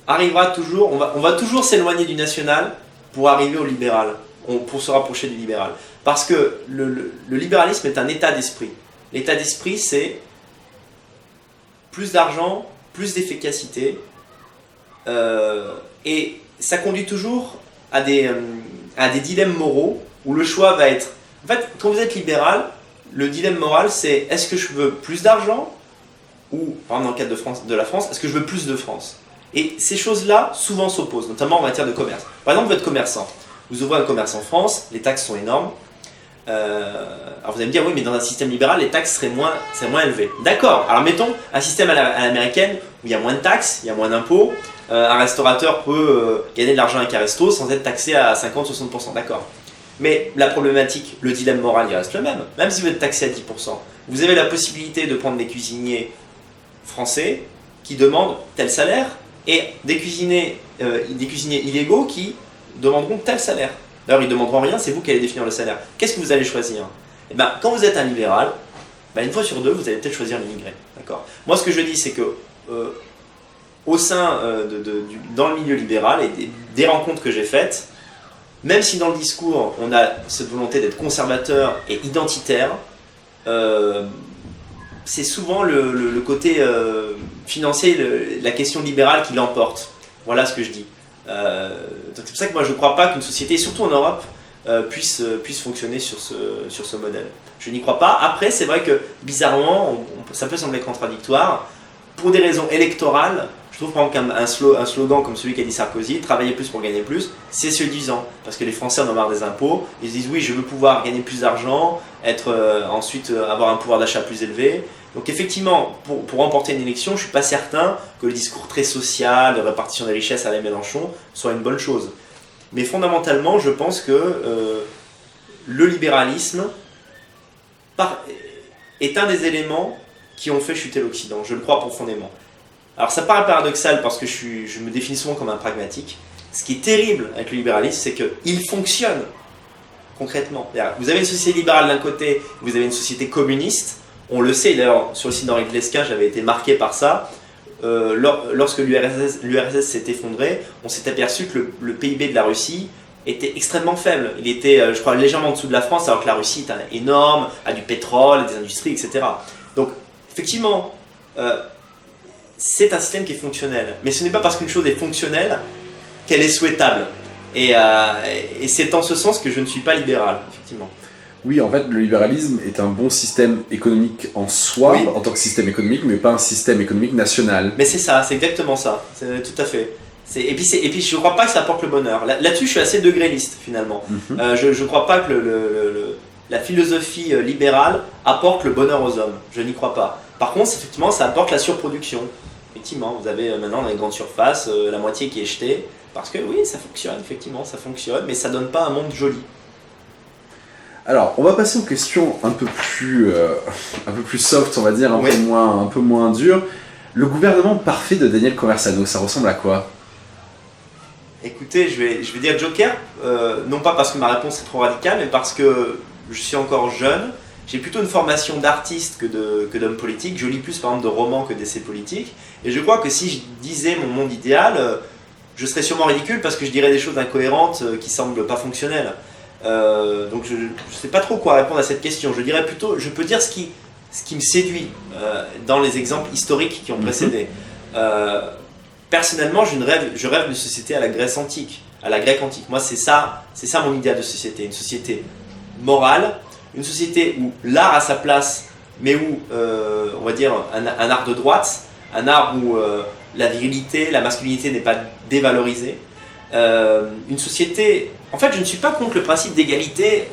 arrivera toujours, on va toujours s'éloigner du national pour arriver au libéral, pour se rapprocher du libéral. Parce que le libéralisme est un état d'esprit. L'état d'esprit, c'est plus d'argent, plus d'efficacité, et ça conduit toujours à des dilemmes moraux où le choix va être... En fait, quand vous êtes libéral, le dilemme moral, c'est est-ce que je veux plus d'argent ou, par exemple dans le cadre de la France, est-ce que je veux plus de France? Et ces choses-là, souvent s'opposent, notamment en matière de commerce. Par exemple, vous êtes commerçant. Vous ouvrez un commerce en France, les taxes sont énormes. Alors vous allez me dire, oui, mais dans un système libéral, les taxes seraient moins élevées. D'accord, alors mettons un système à l'américaine où il y a moins de taxes, il y a moins d'impôts. Un restaurateur peut gagner de l'argent avec un resto sans être taxé à 50-60%. D'accord. Mais la problématique, le dilemme moral, il reste le même. Même si vous êtes taxé à 10%, vous avez la possibilité de prendre des cuisiniers français qui demandent tel salaire, et des cuisiniers illégaux qui demanderont tel salaire. D'ailleurs, ils ne demanderont rien, c'est vous qui allez définir le salaire. Qu'est-ce que vous allez choisir? Eh ben, quand vous êtes un libéral, une fois sur deux, vous allez peut-être choisir l'immigré. D'accord. Moi, ce que je dis, c'est que au sein dans le milieu libéral et des rencontres que j'ai faites, même si dans le discours, on a cette volonté d'être conservateur et identitaire, c'est souvent le côté financier, la question libérale qui l'emporte. Voilà ce que je dis. Donc c'est pour ça que moi je ne crois pas qu'une société, surtout en Europe, puisse fonctionner sur ce modèle. Je n'y crois pas. Après, c'est vrai que bizarrement, ça peut sembler contradictoire. Pour des raisons électorales, je trouve par exemple qu'un slogan comme celui qu'a dit Sarkozy, travailler plus pour gagner plus, c'est séduisant. Parce que les Français en ont marre des impôts. Ils se disent oui, je veux pouvoir gagner plus d'argent, ensuite avoir un pouvoir d'achat plus élevé. Donc effectivement, pour remporter une élection, je ne suis pas certain que le discours très social de répartition des richesses à la Mélenchon soit une bonne chose. Mais fondamentalement, je pense que le libéralisme est un des éléments qui ont fait chuter l'Occident. Je le crois profondément. Alors ça paraît paradoxal parce que je me définis souvent comme un pragmatique. Ce qui est terrible avec le libéralisme, c'est qu'il fonctionne concrètement. Vous avez une société libérale d'un côté, vous avez une société communiste. On le sait, d'ailleurs, sur le site d'Henri Dlesquin, j'avais été marqué par ça. Lorsque l'URSS s'est effondré, on s'est aperçu que le PIB de la Russie était extrêmement faible. Il était, je crois, légèrement en dessous de la France, alors que la Russie est énorme, a du pétrole, des industries, etc. Donc, effectivement, c'est un système qui est fonctionnel. Mais ce n'est pas parce qu'une chose est fonctionnelle qu'elle est souhaitable. Et c'est en ce sens que je ne suis pas libéral, effectivement. Oui, en fait, le libéralisme est un bon système économique en soi, en tant que système économique, mais pas un système économique national. Mais c'est ça, c'est exactement ça, c'est tout à fait. Et puis je ne crois pas que ça apporte le bonheur. Là-dessus, je suis assez degréliste, finalement. Je ne crois pas que la philosophie libérale apporte le bonheur aux hommes. Je n'y crois pas. Par contre, effectivement, ça apporte la surproduction. Effectivement, vous avez maintenant dans les grandes surfaces la moitié qui est jetée, parce que oui, ça fonctionne, effectivement, ça fonctionne, mais ça ne donne pas un monde joli. Alors, on va passer aux questions un peu plus soft, on va dire, un peu moins dures. Le gouvernement parfait de Daniel Commersano, ça ressemble à quoi? Écoutez, je vais dire Joker, non pas parce que ma réponse est trop radicale, mais parce que je suis encore jeune. J'ai plutôt une formation d'artiste que d'homme politique. Je lis plus par exemple de romans que d'essais politiques. Et je crois que si je disais mon monde idéal, je serais sûrement ridicule parce que je dirais des choses incohérentes qui semblent pas fonctionnelles. Donc je ne sais pas trop quoi répondre à cette question. Je dirais plutôt, je peux dire ce qui me séduit dans les exemples historiques qui ont précédé. Personnellement, je rêve d'une société à la Grèce antique, à la grecque antique. Moi, c'est ça mon idéal de société. Une société morale, une société où l'art a sa place, mais où, on va dire, un art de droite, un art où la virilité, la masculinité n'est pas dévalorisée. Une société... En fait, je ne suis pas contre le principe d'égalité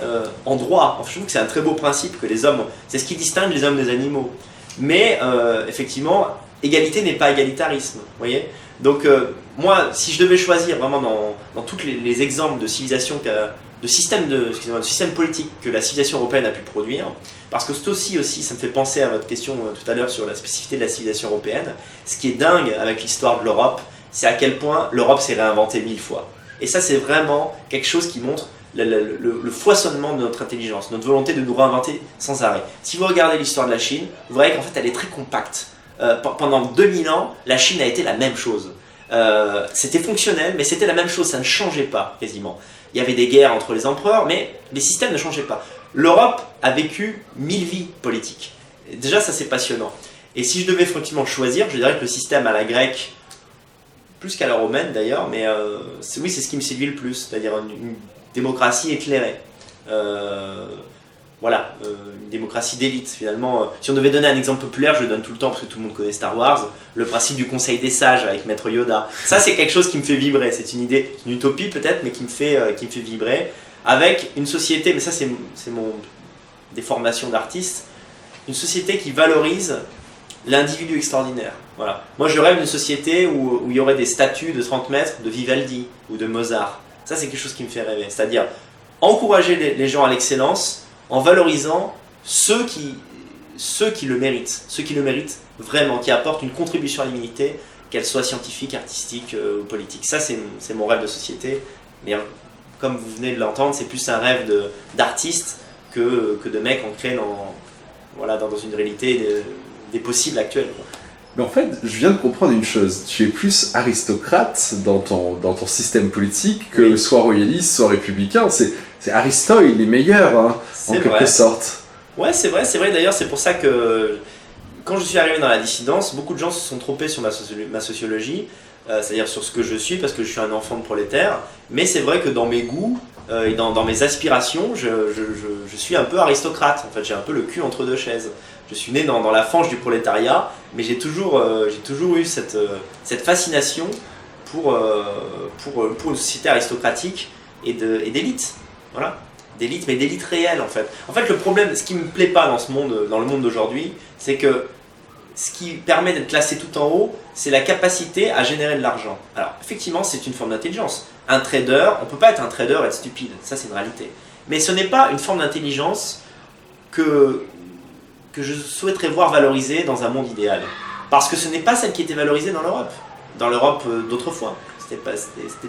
en droit. Enfin, je trouve que c'est un très beau principe que les hommes... C'est ce qui distingue les hommes des animaux. Mais, effectivement, égalité n'est pas égalitarisme. Vous voyez ? Donc, moi, si je devais choisir vraiment dans tous les exemples de civilisation, de système politique que la civilisation européenne a pu produire, parce que c'est aussi, ça me fait penser à votre question tout à l'heure sur la spécificité de la civilisation européenne, ce qui est dingue avec l'histoire de l'Europe, c'est à quel point l'Europe s'est réinventée 1000 fois. Et ça, c'est vraiment quelque chose qui montre le foisonnement de notre intelligence, notre volonté de nous réinventer sans arrêt. Si vous regardez l'histoire de la Chine, vous verrez qu'en fait, elle est très compacte. Pendant 2000 ans, la Chine a été la même chose. C'était fonctionnel, mais c'était la même chose, ça ne changeait pas quasiment. Il y avait des guerres entre les empereurs, mais les systèmes ne changeaient pas. L'Europe a vécu 1000 vies politiques. Et déjà, ça c'est passionnant. Et si je devais effectivement choisir, je dirais que le système à la grecque, plus qu'à la romaine d'ailleurs, mais c'est ce qui me séduit le plus, c'est-à-dire une démocratie éclairée. Voilà, une démocratie d'élite finalement. Si on devait donner un exemple populaire, je le donne tout le temps parce que tout le monde connaît Star Wars, le principe du conseil des sages avec Maître Yoda. Ça c'est quelque chose qui me fait vibrer, c'est une idée, une utopie peut-être, mais qui me fait vibrer. Avec une société, mais ça c'est mon déformation d'artiste, une société qui valorise l'individu extraordinaire. Voilà. Moi je rêve d'une société où il y aurait des statues de 30 mètres de Vivaldi ou de Mozart. Ça c'est quelque chose qui me fait rêver, c'est-à-dire encourager les gens à l'excellence, en valorisant ceux qui le méritent vraiment, qui apportent une contribution à l'humanité, qu'elle soit scientifique, artistique ou politique. Ça, c'est mon rêve de société. Mais comme vous venez de l'entendre, c'est plus un rêve d'artiste que de mec ancré dans une réalité des possibles actuels. Mais en fait, je viens de comprendre une chose. Tu es plus aristocrate dans ton système politique que soit royaliste, soit républicain. C'est Aristote, les meilleurs, hein, en quelque sorte. Ouais, c'est vrai. D'ailleurs, c'est pour ça que quand je suis arrivé dans la dissidence, beaucoup de gens se sont trompés sur ma sociologie, c'est-à-dire sur ce que je suis, parce que je suis un enfant de prolétaire. Mais c'est vrai que dans mes goûts et dans mes aspirations, je suis un peu aristocrate. En fait, j'ai un peu le cul entre deux chaises. Je suis né dans la fange du prolétariat, mais j'ai toujours eu cette fascination pour une société aristocratique et d'élite. Voilà. d'élite, mais d'élite réelle en fait. En fait, le problème, ce qui me plaît pas dans le monde d'aujourd'hui, c'est que ce qui permet d'être classé tout en haut, c'est la capacité à générer de l'argent. Alors, effectivement, c'est une forme d'intelligence. Un trader, on peut pas être un trader et être stupide, ça c'est une réalité. Mais ce n'est pas une forme d'intelligence que je souhaiterais voir valorisée dans un monde idéal. Parce que ce n'est pas celle qui était valorisée dans l'Europe d'autrefois. C'était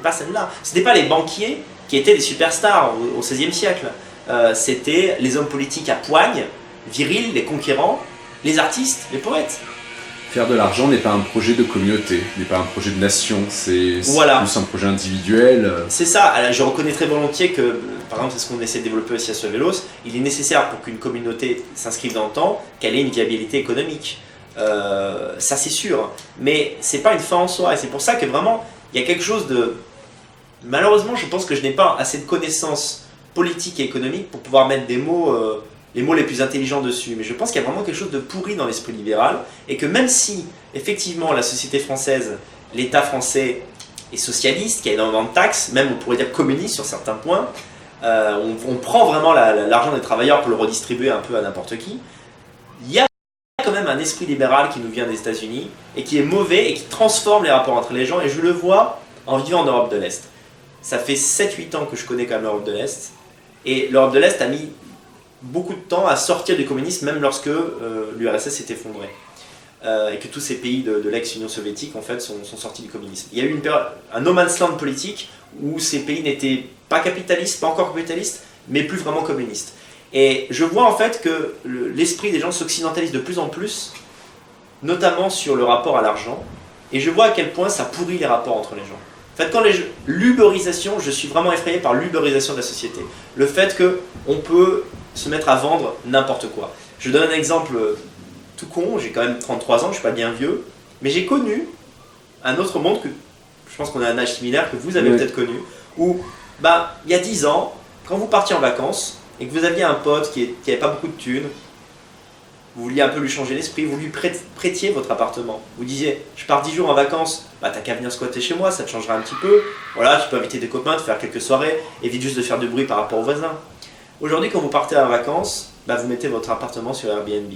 pas celle-là. C'était pas les banquiers qui étaient des superstars au XVIe siècle. C'était les hommes politiques à poigne, virils, les conquérants, les artistes, les poètes. Faire de l'argent n'est pas un projet de communauté, n'est pas un projet de nation, c'est voilà. Plus un projet individuel. C'est ça. Alors, je reconnais très volontiers que, par exemple, c'est ce qu'on essaie de développer aussi à Solvelos, il est nécessaire pour qu'une communauté s'inscrive dans le temps, qu'elle ait une viabilité économique. Ça c'est sûr, mais c'est pas une fin en soi, et c'est pour ça que vraiment, il y a quelque chose de... Malheureusement, je pense que je n'ai pas assez de connaissances politiques et économiques pour pouvoir mettre des mots... les mots les plus intelligents dessus, mais je pense qu'il y a vraiment quelque chose de pourri dans l'esprit libéral, et que même si, effectivement, la société française, l'État français est socialiste, qu'il y a énormément de taxes, même on pourrait dire communiste sur certains points, on prend vraiment l'argent des travailleurs pour le redistribuer un peu à n'importe qui, il y a quand même un esprit libéral qui nous vient des États-Unis, et qui est mauvais, et qui transforme les rapports entre les gens, et je le vois en vivant en Europe de l'Est. Ça fait 7-8 ans que je connais quand même l'Europe de l'Est, et l'Europe de l'Est a mis beaucoup de temps à sortir du communisme, même lorsque l'URSS s'est effondrée. Et que tous ces pays de l'ex-Union soviétique en fait, sont sortis du communisme. Il y a eu un no man's land politique où ces pays n'étaient pas capitalistes, pas encore capitalistes, mais plus vraiment communistes. Et je vois en fait que l'esprit des gens s'occidentalise de plus en plus, notamment sur le rapport à l'argent, et je vois à quel point ça pourrit les rapports entre les gens. En fait, l'uberisation, je suis vraiment effrayé par l'uberisation de la société. Le fait qu'on peut se mettre à vendre n'importe quoi. Je donne un exemple tout con, j'ai quand même 33 ans, je ne suis pas bien vieux, mais j'ai connu un autre monde que je pense qu'on a un âge similaire, que vous avez peut-être connu, où il y a 10 ans, quand vous partiez en vacances et que vous aviez un pote qui n'avait pas beaucoup de thunes, vous vouliez un peu lui changer l'esprit, vous lui prêtiez votre appartement. Vous disiez, je pars 10 jours en vacances, t'as qu'à venir squatter chez moi, ça te changera un petit peu. Voilà, tu peux inviter des copains, te faire quelques soirées, évite juste de faire du bruit par rapport aux voisins. Aujourd'hui, quand vous partez en vacances, vous mettez votre appartement sur Airbnb.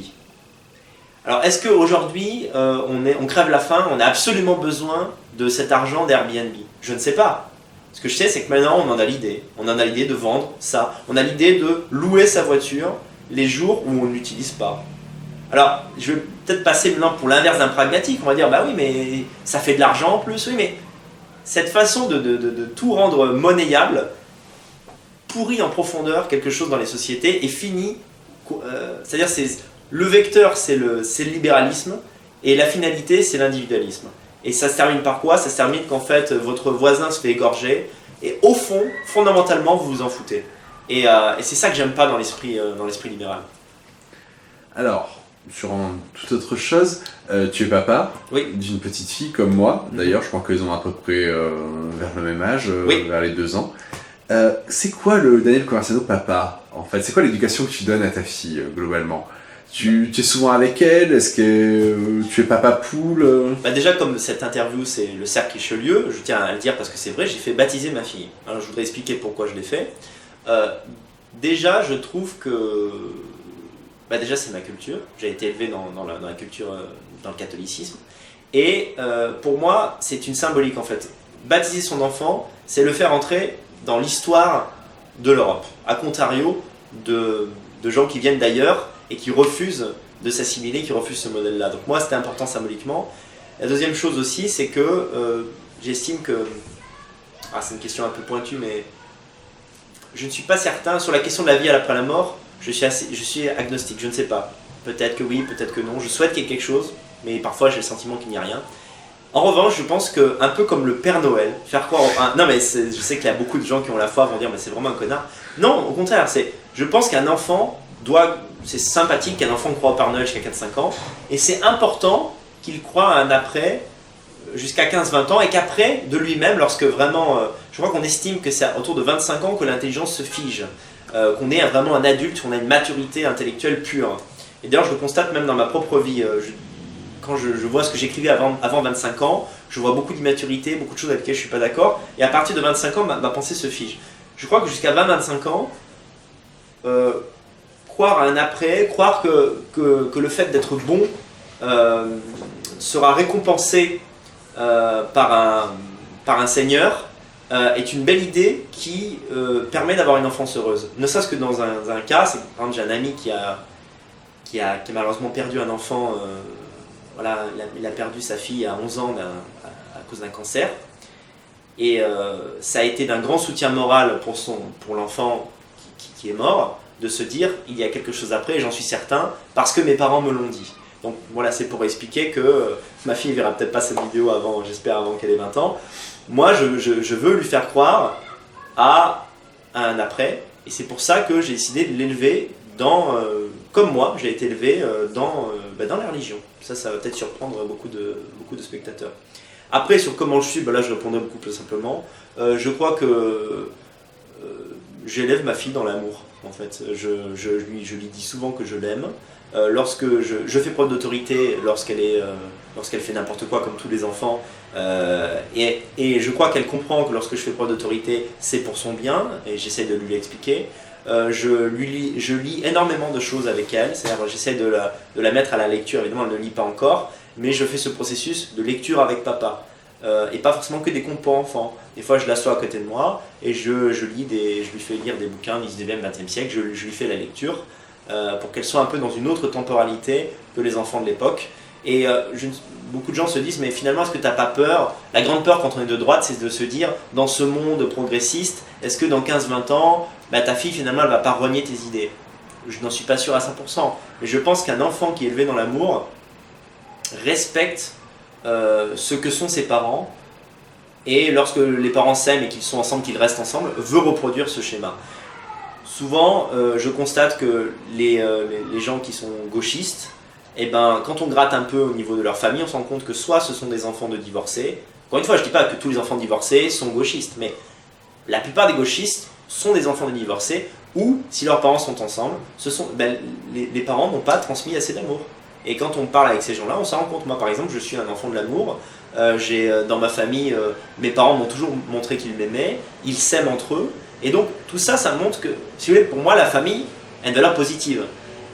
Alors, est-ce qu'aujourd'hui, on crève la faim, on a absolument besoin de cet argent d'Airbnb? Je ne sais pas. Ce que je sais, c'est que maintenant, on en a l'idée. On en a l'idée de vendre ça. On a l'idée de louer sa voiture les jours où on ne l'utilise pas. Alors, je vais peut-être passer maintenant pour l'inverse d'un pragmatique. On va dire, oui, mais ça fait de l'argent en plus. Oui, mais cette façon de tout rendre monnayable pourrit en profondeur quelque chose dans les sociétés et finit... c'est-à-dire, le vecteur, c'est le libéralisme et la finalité, c'est l'individualisme. Et ça se termine par quoi? Ça se termine qu'en fait, votre voisin se fait égorger et au fond, fondamentalement, vous vous en foutez. Et c'est ça que j'aime pas dans l'esprit libéral. Alors, sur toute autre chose, tu es papa d'une petite fille comme moi. D'ailleurs, je crois qu'ils ont à peu près vers le même âge, vers les 2 ans. C'est quoi le Daniel Conversano papa, en fait? C'est quoi l'éducation que tu donnes à ta fille, globalement? Tu es souvent avec elle? Est-ce que tu es papa poule? Déjà, comme cette interview, c'est le cercle Richelieu, je tiens à le dire parce que c'est vrai, j'ai fait baptiser ma fille. Alors, je voudrais expliquer pourquoi je l'ai fait. Déjà, je trouve que... déjà, c'est ma culture. J'ai été élevé dans la culture, dans le catholicisme. Et pour moi, c'est une symbolique, en fait. Baptiser son enfant, c'est le faire entrer dans l'histoire de l'Europe. À contrario de gens qui viennent d'ailleurs et qui refusent de s'assimiler, qui refusent ce modèle-là. Donc moi, c'était important symboliquement. La deuxième chose aussi, c'est que j'estime que... c'est une question un peu pointue, mais je ne suis pas certain. Sur la question de la vie après la mort, je suis agnostique, je ne sais pas. Peut-être que oui, peut-être que non. Je souhaite qu'il y ait quelque chose, mais parfois j'ai le sentiment qu'il n'y a rien. En revanche, je pense que, un peu comme le Père Noël, faire croire... Non, mais je sais qu'il y a beaucoup de gens qui ont la foi, vont dire, mais c'est vraiment un connard. Non, au contraire, je pense qu'un enfant doit... C'est sympathique qu'un enfant croit au Père Noël jusqu'à 4-5 ans, et c'est important qu'il croit à un après jusqu'à 15-20 ans, et qu'après, de lui-même, lorsque vraiment... je crois qu'on estime que c'est autour de 25 ans que l'intelligence se fige, qu'on est vraiment un adulte, qu'on a une maturité intellectuelle pure. Et d'ailleurs, je le constate même dans ma propre vie. Quand je vois ce que j'écrivais avant 25 ans, je vois beaucoup d'immaturité, beaucoup de choses avec lesquelles je ne suis pas d'accord, et à partir de 25 ans, ma pensée se fige. Je crois que jusqu'à 20-25 ans, croire à un après, croire que le fait d'être bon sera récompensé par un Seigneur est une belle idée qui permet d'avoir une enfance heureuse. Ne serait-ce que dans un cas, c'est par exemple j'ai un ami qui a malheureusement perdu un enfant, voilà, il a perdu sa fille à 11 ans à cause d'un cancer. Et ça a été d'un grand soutien moral pour l'enfant qui est mort, de se dire il y a quelque chose après, j'en suis certain, parce que mes parents me l'ont dit. Donc voilà, c'est pour expliquer que ma fille ne verra peut-être pas cette vidéo j'espère avant qu'elle ait 20 ans. Moi, je veux lui faire croire à un après, et c'est pour ça que j'ai décidé de l'élever comme moi, j'ai été élevé dans la religion. Ça va peut-être surprendre beaucoup de spectateurs. Après, sur comment je suis, là je répondrai beaucoup plus simplement. Je crois que j'élève ma fille dans l'amour, en fait. Je lui dis souvent que je l'aime. Lorsque je fais preuve d'autorité, lorsqu'elle fait n'importe quoi, comme tous les enfants, et je crois qu'elle comprend que lorsque je fais preuve d'autorité, c'est pour son bien, et j'essaie de lui expliquer. Je lis énormément de choses avec elle, c'est-à-dire j'essaie de la mettre à la lecture, évidemment elle ne lit pas encore, mais je fais ce processus de lecture avec papa, et pas forcément que des contes pour enfants. Des fois je l'assois à côté de moi et je lui fais lire des bouquins du 19e, 20e siècle, je lui fais la lecture pour qu'elle soit un peu dans une autre temporalité que les enfants de l'époque. Et beaucoup de gens se disent, mais finalement, est-ce que tu n'as pas peur? La grande peur quand on est de droite, c'est de se dire, dans ce monde progressiste, est-ce que dans 15-20 ans, ta fille, finalement, elle ne va pas renier tes idées? Je n'en suis pas sûr à 100%, mais je pense qu'un enfant qui est élevé dans l'amour respecte ce que sont ses parents, et lorsque les parents s'aiment et qu'ils sont ensemble, qu'ils restent ensemble, veut reproduire ce schéma. Souvent, je constate que les gens qui sont gauchistes, quand on gratte un peu au niveau de leur famille, on se rend compte que soit ce sont des enfants de divorcés. Encore une fois, je ne dis pas que tous les enfants divorcés sont gauchistes, mais la plupart des gauchistes sont des enfants de divorcés, ou si leurs parents sont ensemble, les parents n'ont pas transmis assez d'amour. Et quand on parle avec ces gens-là, on s'en rend compte. Moi, par exemple, je suis un enfant de l'amour. Dans ma famille, mes parents m'ont toujours montré qu'ils m'aimaient, ils s'aiment entre eux. Et donc, tout ça, ça montre que, si vous voulez, pour moi, la famille a une valeur positive.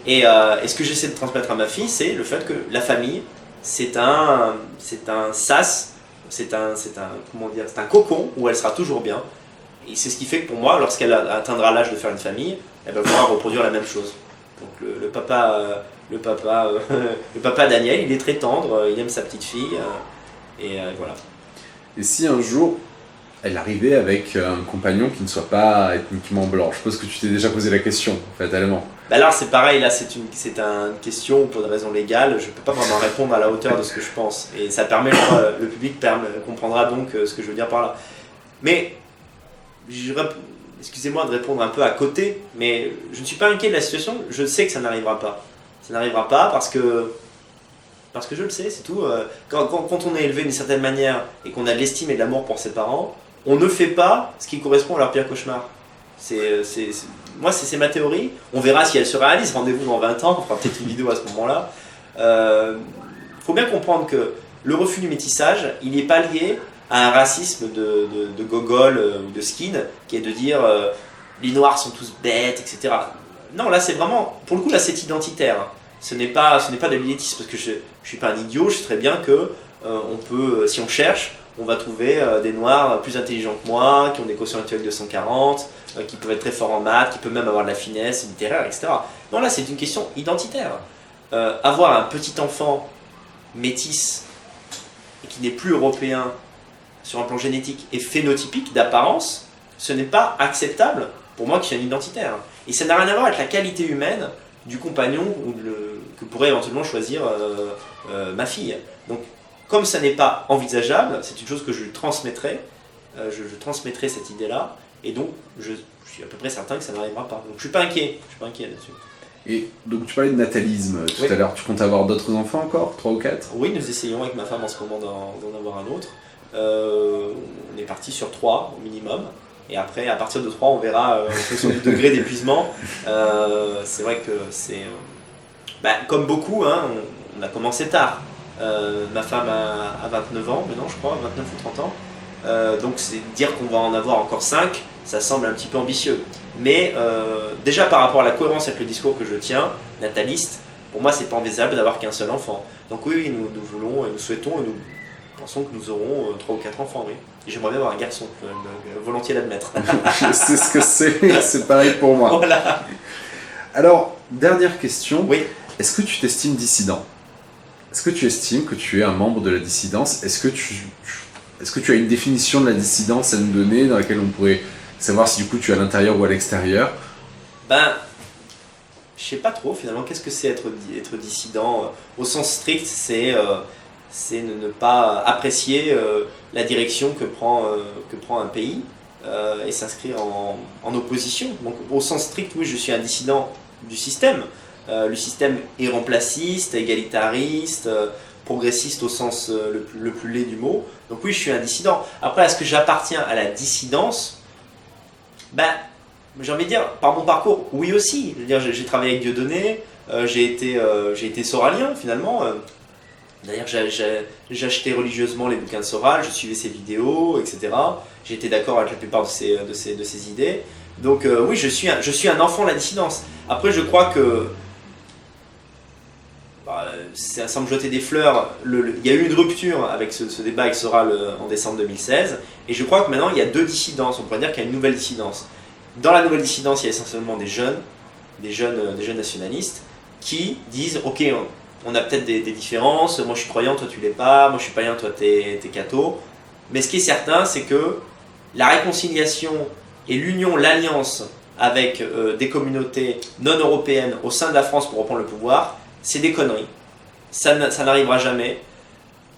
Et ce que j'essaie de transmettre à ma fille, c'est le fait que la famille, c'est un sas, c'est un cocon où elle sera toujours bien. Et c'est ce qui fait que pour moi, lorsqu'elle atteindra l'âge de faire une famille, elle va pouvoir reproduire la même chose. Donc le papa Daniel, il est très tendre, il aime sa petite fille, et voilà. Et si un jour, elle arrivait avec un compagnon qui ne soit pas ethniquement blanc? Je suppose que tu t'es déjà posé la question, fatalement. Là, c'est pareil, là, c'est une question pour des raisons légales. Je ne peux pas vraiment répondre à la hauteur de ce que je pense. Et ça permet, le public comprendra donc ce que je veux dire par là. Mais, excusez-moi de répondre un peu à côté, mais je ne suis pas inquiet de la situation. Je sais que ça n'arrivera pas. Ça n'arrivera pas parce que je le sais, c'est tout. Quand on est élevé d'une certaine manière et qu'on a de l'estime et de l'amour pour ses parents, on ne fait pas ce qui correspond à leur pire cauchemar. Moi, c'est ma théorie. On verra si elle se réalise. Rendez-vous dans 20 ans, on fera peut-être une vidéo à ce moment-là. Faut bien comprendre que le refus du métissage, il n'est pas lié à un racisme de Gogol ou de Skin, qui est de dire les Noirs sont tous bêtes, etc. Non, là, c'est vraiment, pour le coup, là, c'est identitaire. Ce n'est pas de l'élitisme, parce que je ne suis pas un idiot, je sais très bien que on peut, si on cherche, on va trouver des Noirs plus intelligents que moi, qui ont des quotients intellectuels de 140, qui peuvent être très forts en maths, qui peuvent même avoir de la finesse littéraire, etc. Non, là, c'est une question identitaire. Avoir un petit enfant métis et qui n'est plus européen sur un plan génétique et phénotypique d'apparence, ce n'est pas acceptable pour moi qui suis un identitaire. Et ça n'a rien à voir avec la qualité humaine du compagnon que pourrait éventuellement choisir ma fille. Donc, comme ça n'est pas envisageable, c'est une chose que je lui transmettrai. Je transmettrai cette idée-là, et donc je suis à peu près certain que ça n'arrivera pas. Donc je suis pas inquiet là-dessus. Et donc tu parlais de natalisme tout à l'heure. Tu comptes avoir d'autres enfants encore, 3 ou 4? Oui, nous essayons avec ma femme en ce moment d'en avoir un autre. On est parti sur 3 au minimum. Et après, à partir de 3, on verra en fonction du degré d'épuisement. C'est vrai que c'est... comme beaucoup, hein, on a commencé tard. Ma femme a 29 ans maintenant, je crois, 29 ou 30 ans. Donc c'est dire qu'on va en avoir encore 5, ça semble un petit peu ambitieux. Mais déjà par rapport à la cohérence avec le discours que je tiens, nataliste, pour moi c'est pas envisageable d'avoir qu'un seul enfant. Donc oui, nous voulons et nous souhaitons et nous pensons que nous aurons 3 ou 4 enfants, oui. Et j'aimerais bien avoir un garçon, volontiers l'admettre. Je sais ce que c'est pareil pour moi. Voilà. Alors, dernière question. Oui. Est-ce que tu t'estimes dissident? Est-ce que tu estimes que tu es un membre de la dissidence? Est-ce que tu as une définition de la dissidence à nous donner dans laquelle on pourrait savoir si du coup tu es à l'intérieur ou à l'extérieur? Ben, je sais pas trop finalement. Qu'est-ce que c'est être dissident? Au sens strict, c'est ne pas apprécier la direction que prend un pays et s'inscrire en opposition. Donc au sens strict, oui, je suis un dissident du système. Le système est remplaciste, égalitariste, progressiste au sens le plus laid du mot. Donc oui, je suis un dissident. Après, est-ce que j'appartiens à la dissidence? Ben, j'ai envie de dire, par mon parcours, oui aussi. Je veux dire, j'ai travaillé avec Dieudonné, j'ai été soralien finalement. D'ailleurs, j'achetais religieusement les bouquins de Soral, je suivais ses vidéos, etc. J'étais d'accord avec la plupart de ses idées. Donc oui, je suis un enfant de la dissidence. Après, je crois que, sans me jeter des fleurs, il y a eu une rupture avec ce débat avec Soral en décembre 2016. Et je crois que maintenant, il y a 2 dissidences. On pourrait dire qu'il y a une nouvelle dissidence. Dans la nouvelle dissidence, il y a essentiellement des jeunes nationalistes qui disent « Ok, on a peut-être des différences, moi je suis croyant, toi tu l'es pas, moi je suis païen, toi t'es catho. » Mais ce qui est certain, c'est que la réconciliation et l'union, l'alliance avec des communautés non européennes au sein de la France pour reprendre le pouvoir, c'est des conneries. Ça n'arrivera jamais.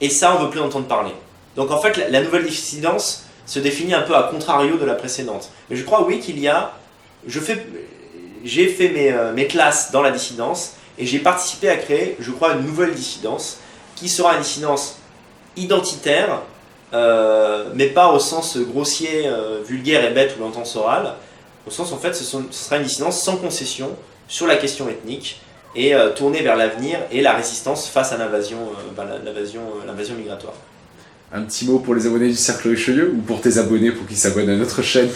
Et ça, on ne veut plus entendre parler. Donc en fait, la nouvelle dissidence se définit un peu à contrario de la précédente. Mais je crois, oui, j'ai fait mes classes dans la dissidence et j'ai participé à créer, je crois, une nouvelle dissidence qui sera une dissidence identitaire, mais pas au sens grossier, vulgaire et bête où l'entend Soral. Au sens, en fait, ce sera une dissidence sans concession sur la question ethnique et tournée vers l'avenir et la résistance face à l'invasion migratoire. Un petit mot pour les abonnés du Cercle Richelieu ou pour tes abonnés pour qu'ils s'abonnent à notre chaîne?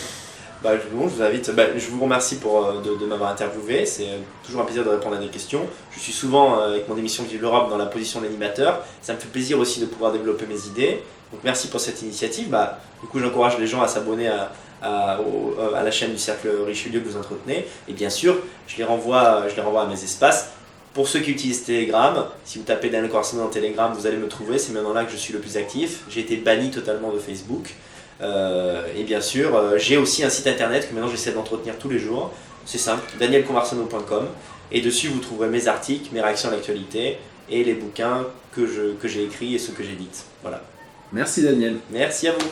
Je vous invite, je vous remercie de m'avoir interviewé, c'est toujours un plaisir de répondre à des questions. Je suis souvent avec mon émission Vive l'Europe dans la position d'animateur, ça me fait plaisir aussi de pouvoir développer mes idées. Donc merci pour cette initiative. Du coup j'encourage les gens à s'abonner à la chaîne du Cercle Richelieu que vous entretenez. Et bien sûr, je les renvoie à mes espaces. Pour ceux qui utilisent Telegram, si vous tapez Daniel Corassano dans Telegram, vous allez me trouver, c'est maintenant là que je suis le plus actif. J'ai été banni totalement de Facebook. Et bien sûr, j'ai aussi un site internet que maintenant j'essaie d'entretenir tous les jours. C'est simple, danielconvarsano.com. Et dessus, vous trouverez mes articles, mes réactions à l'actualité et les bouquins que j'ai écrits et ceux que j'édite. Voilà. Merci Daniel. Merci à vous.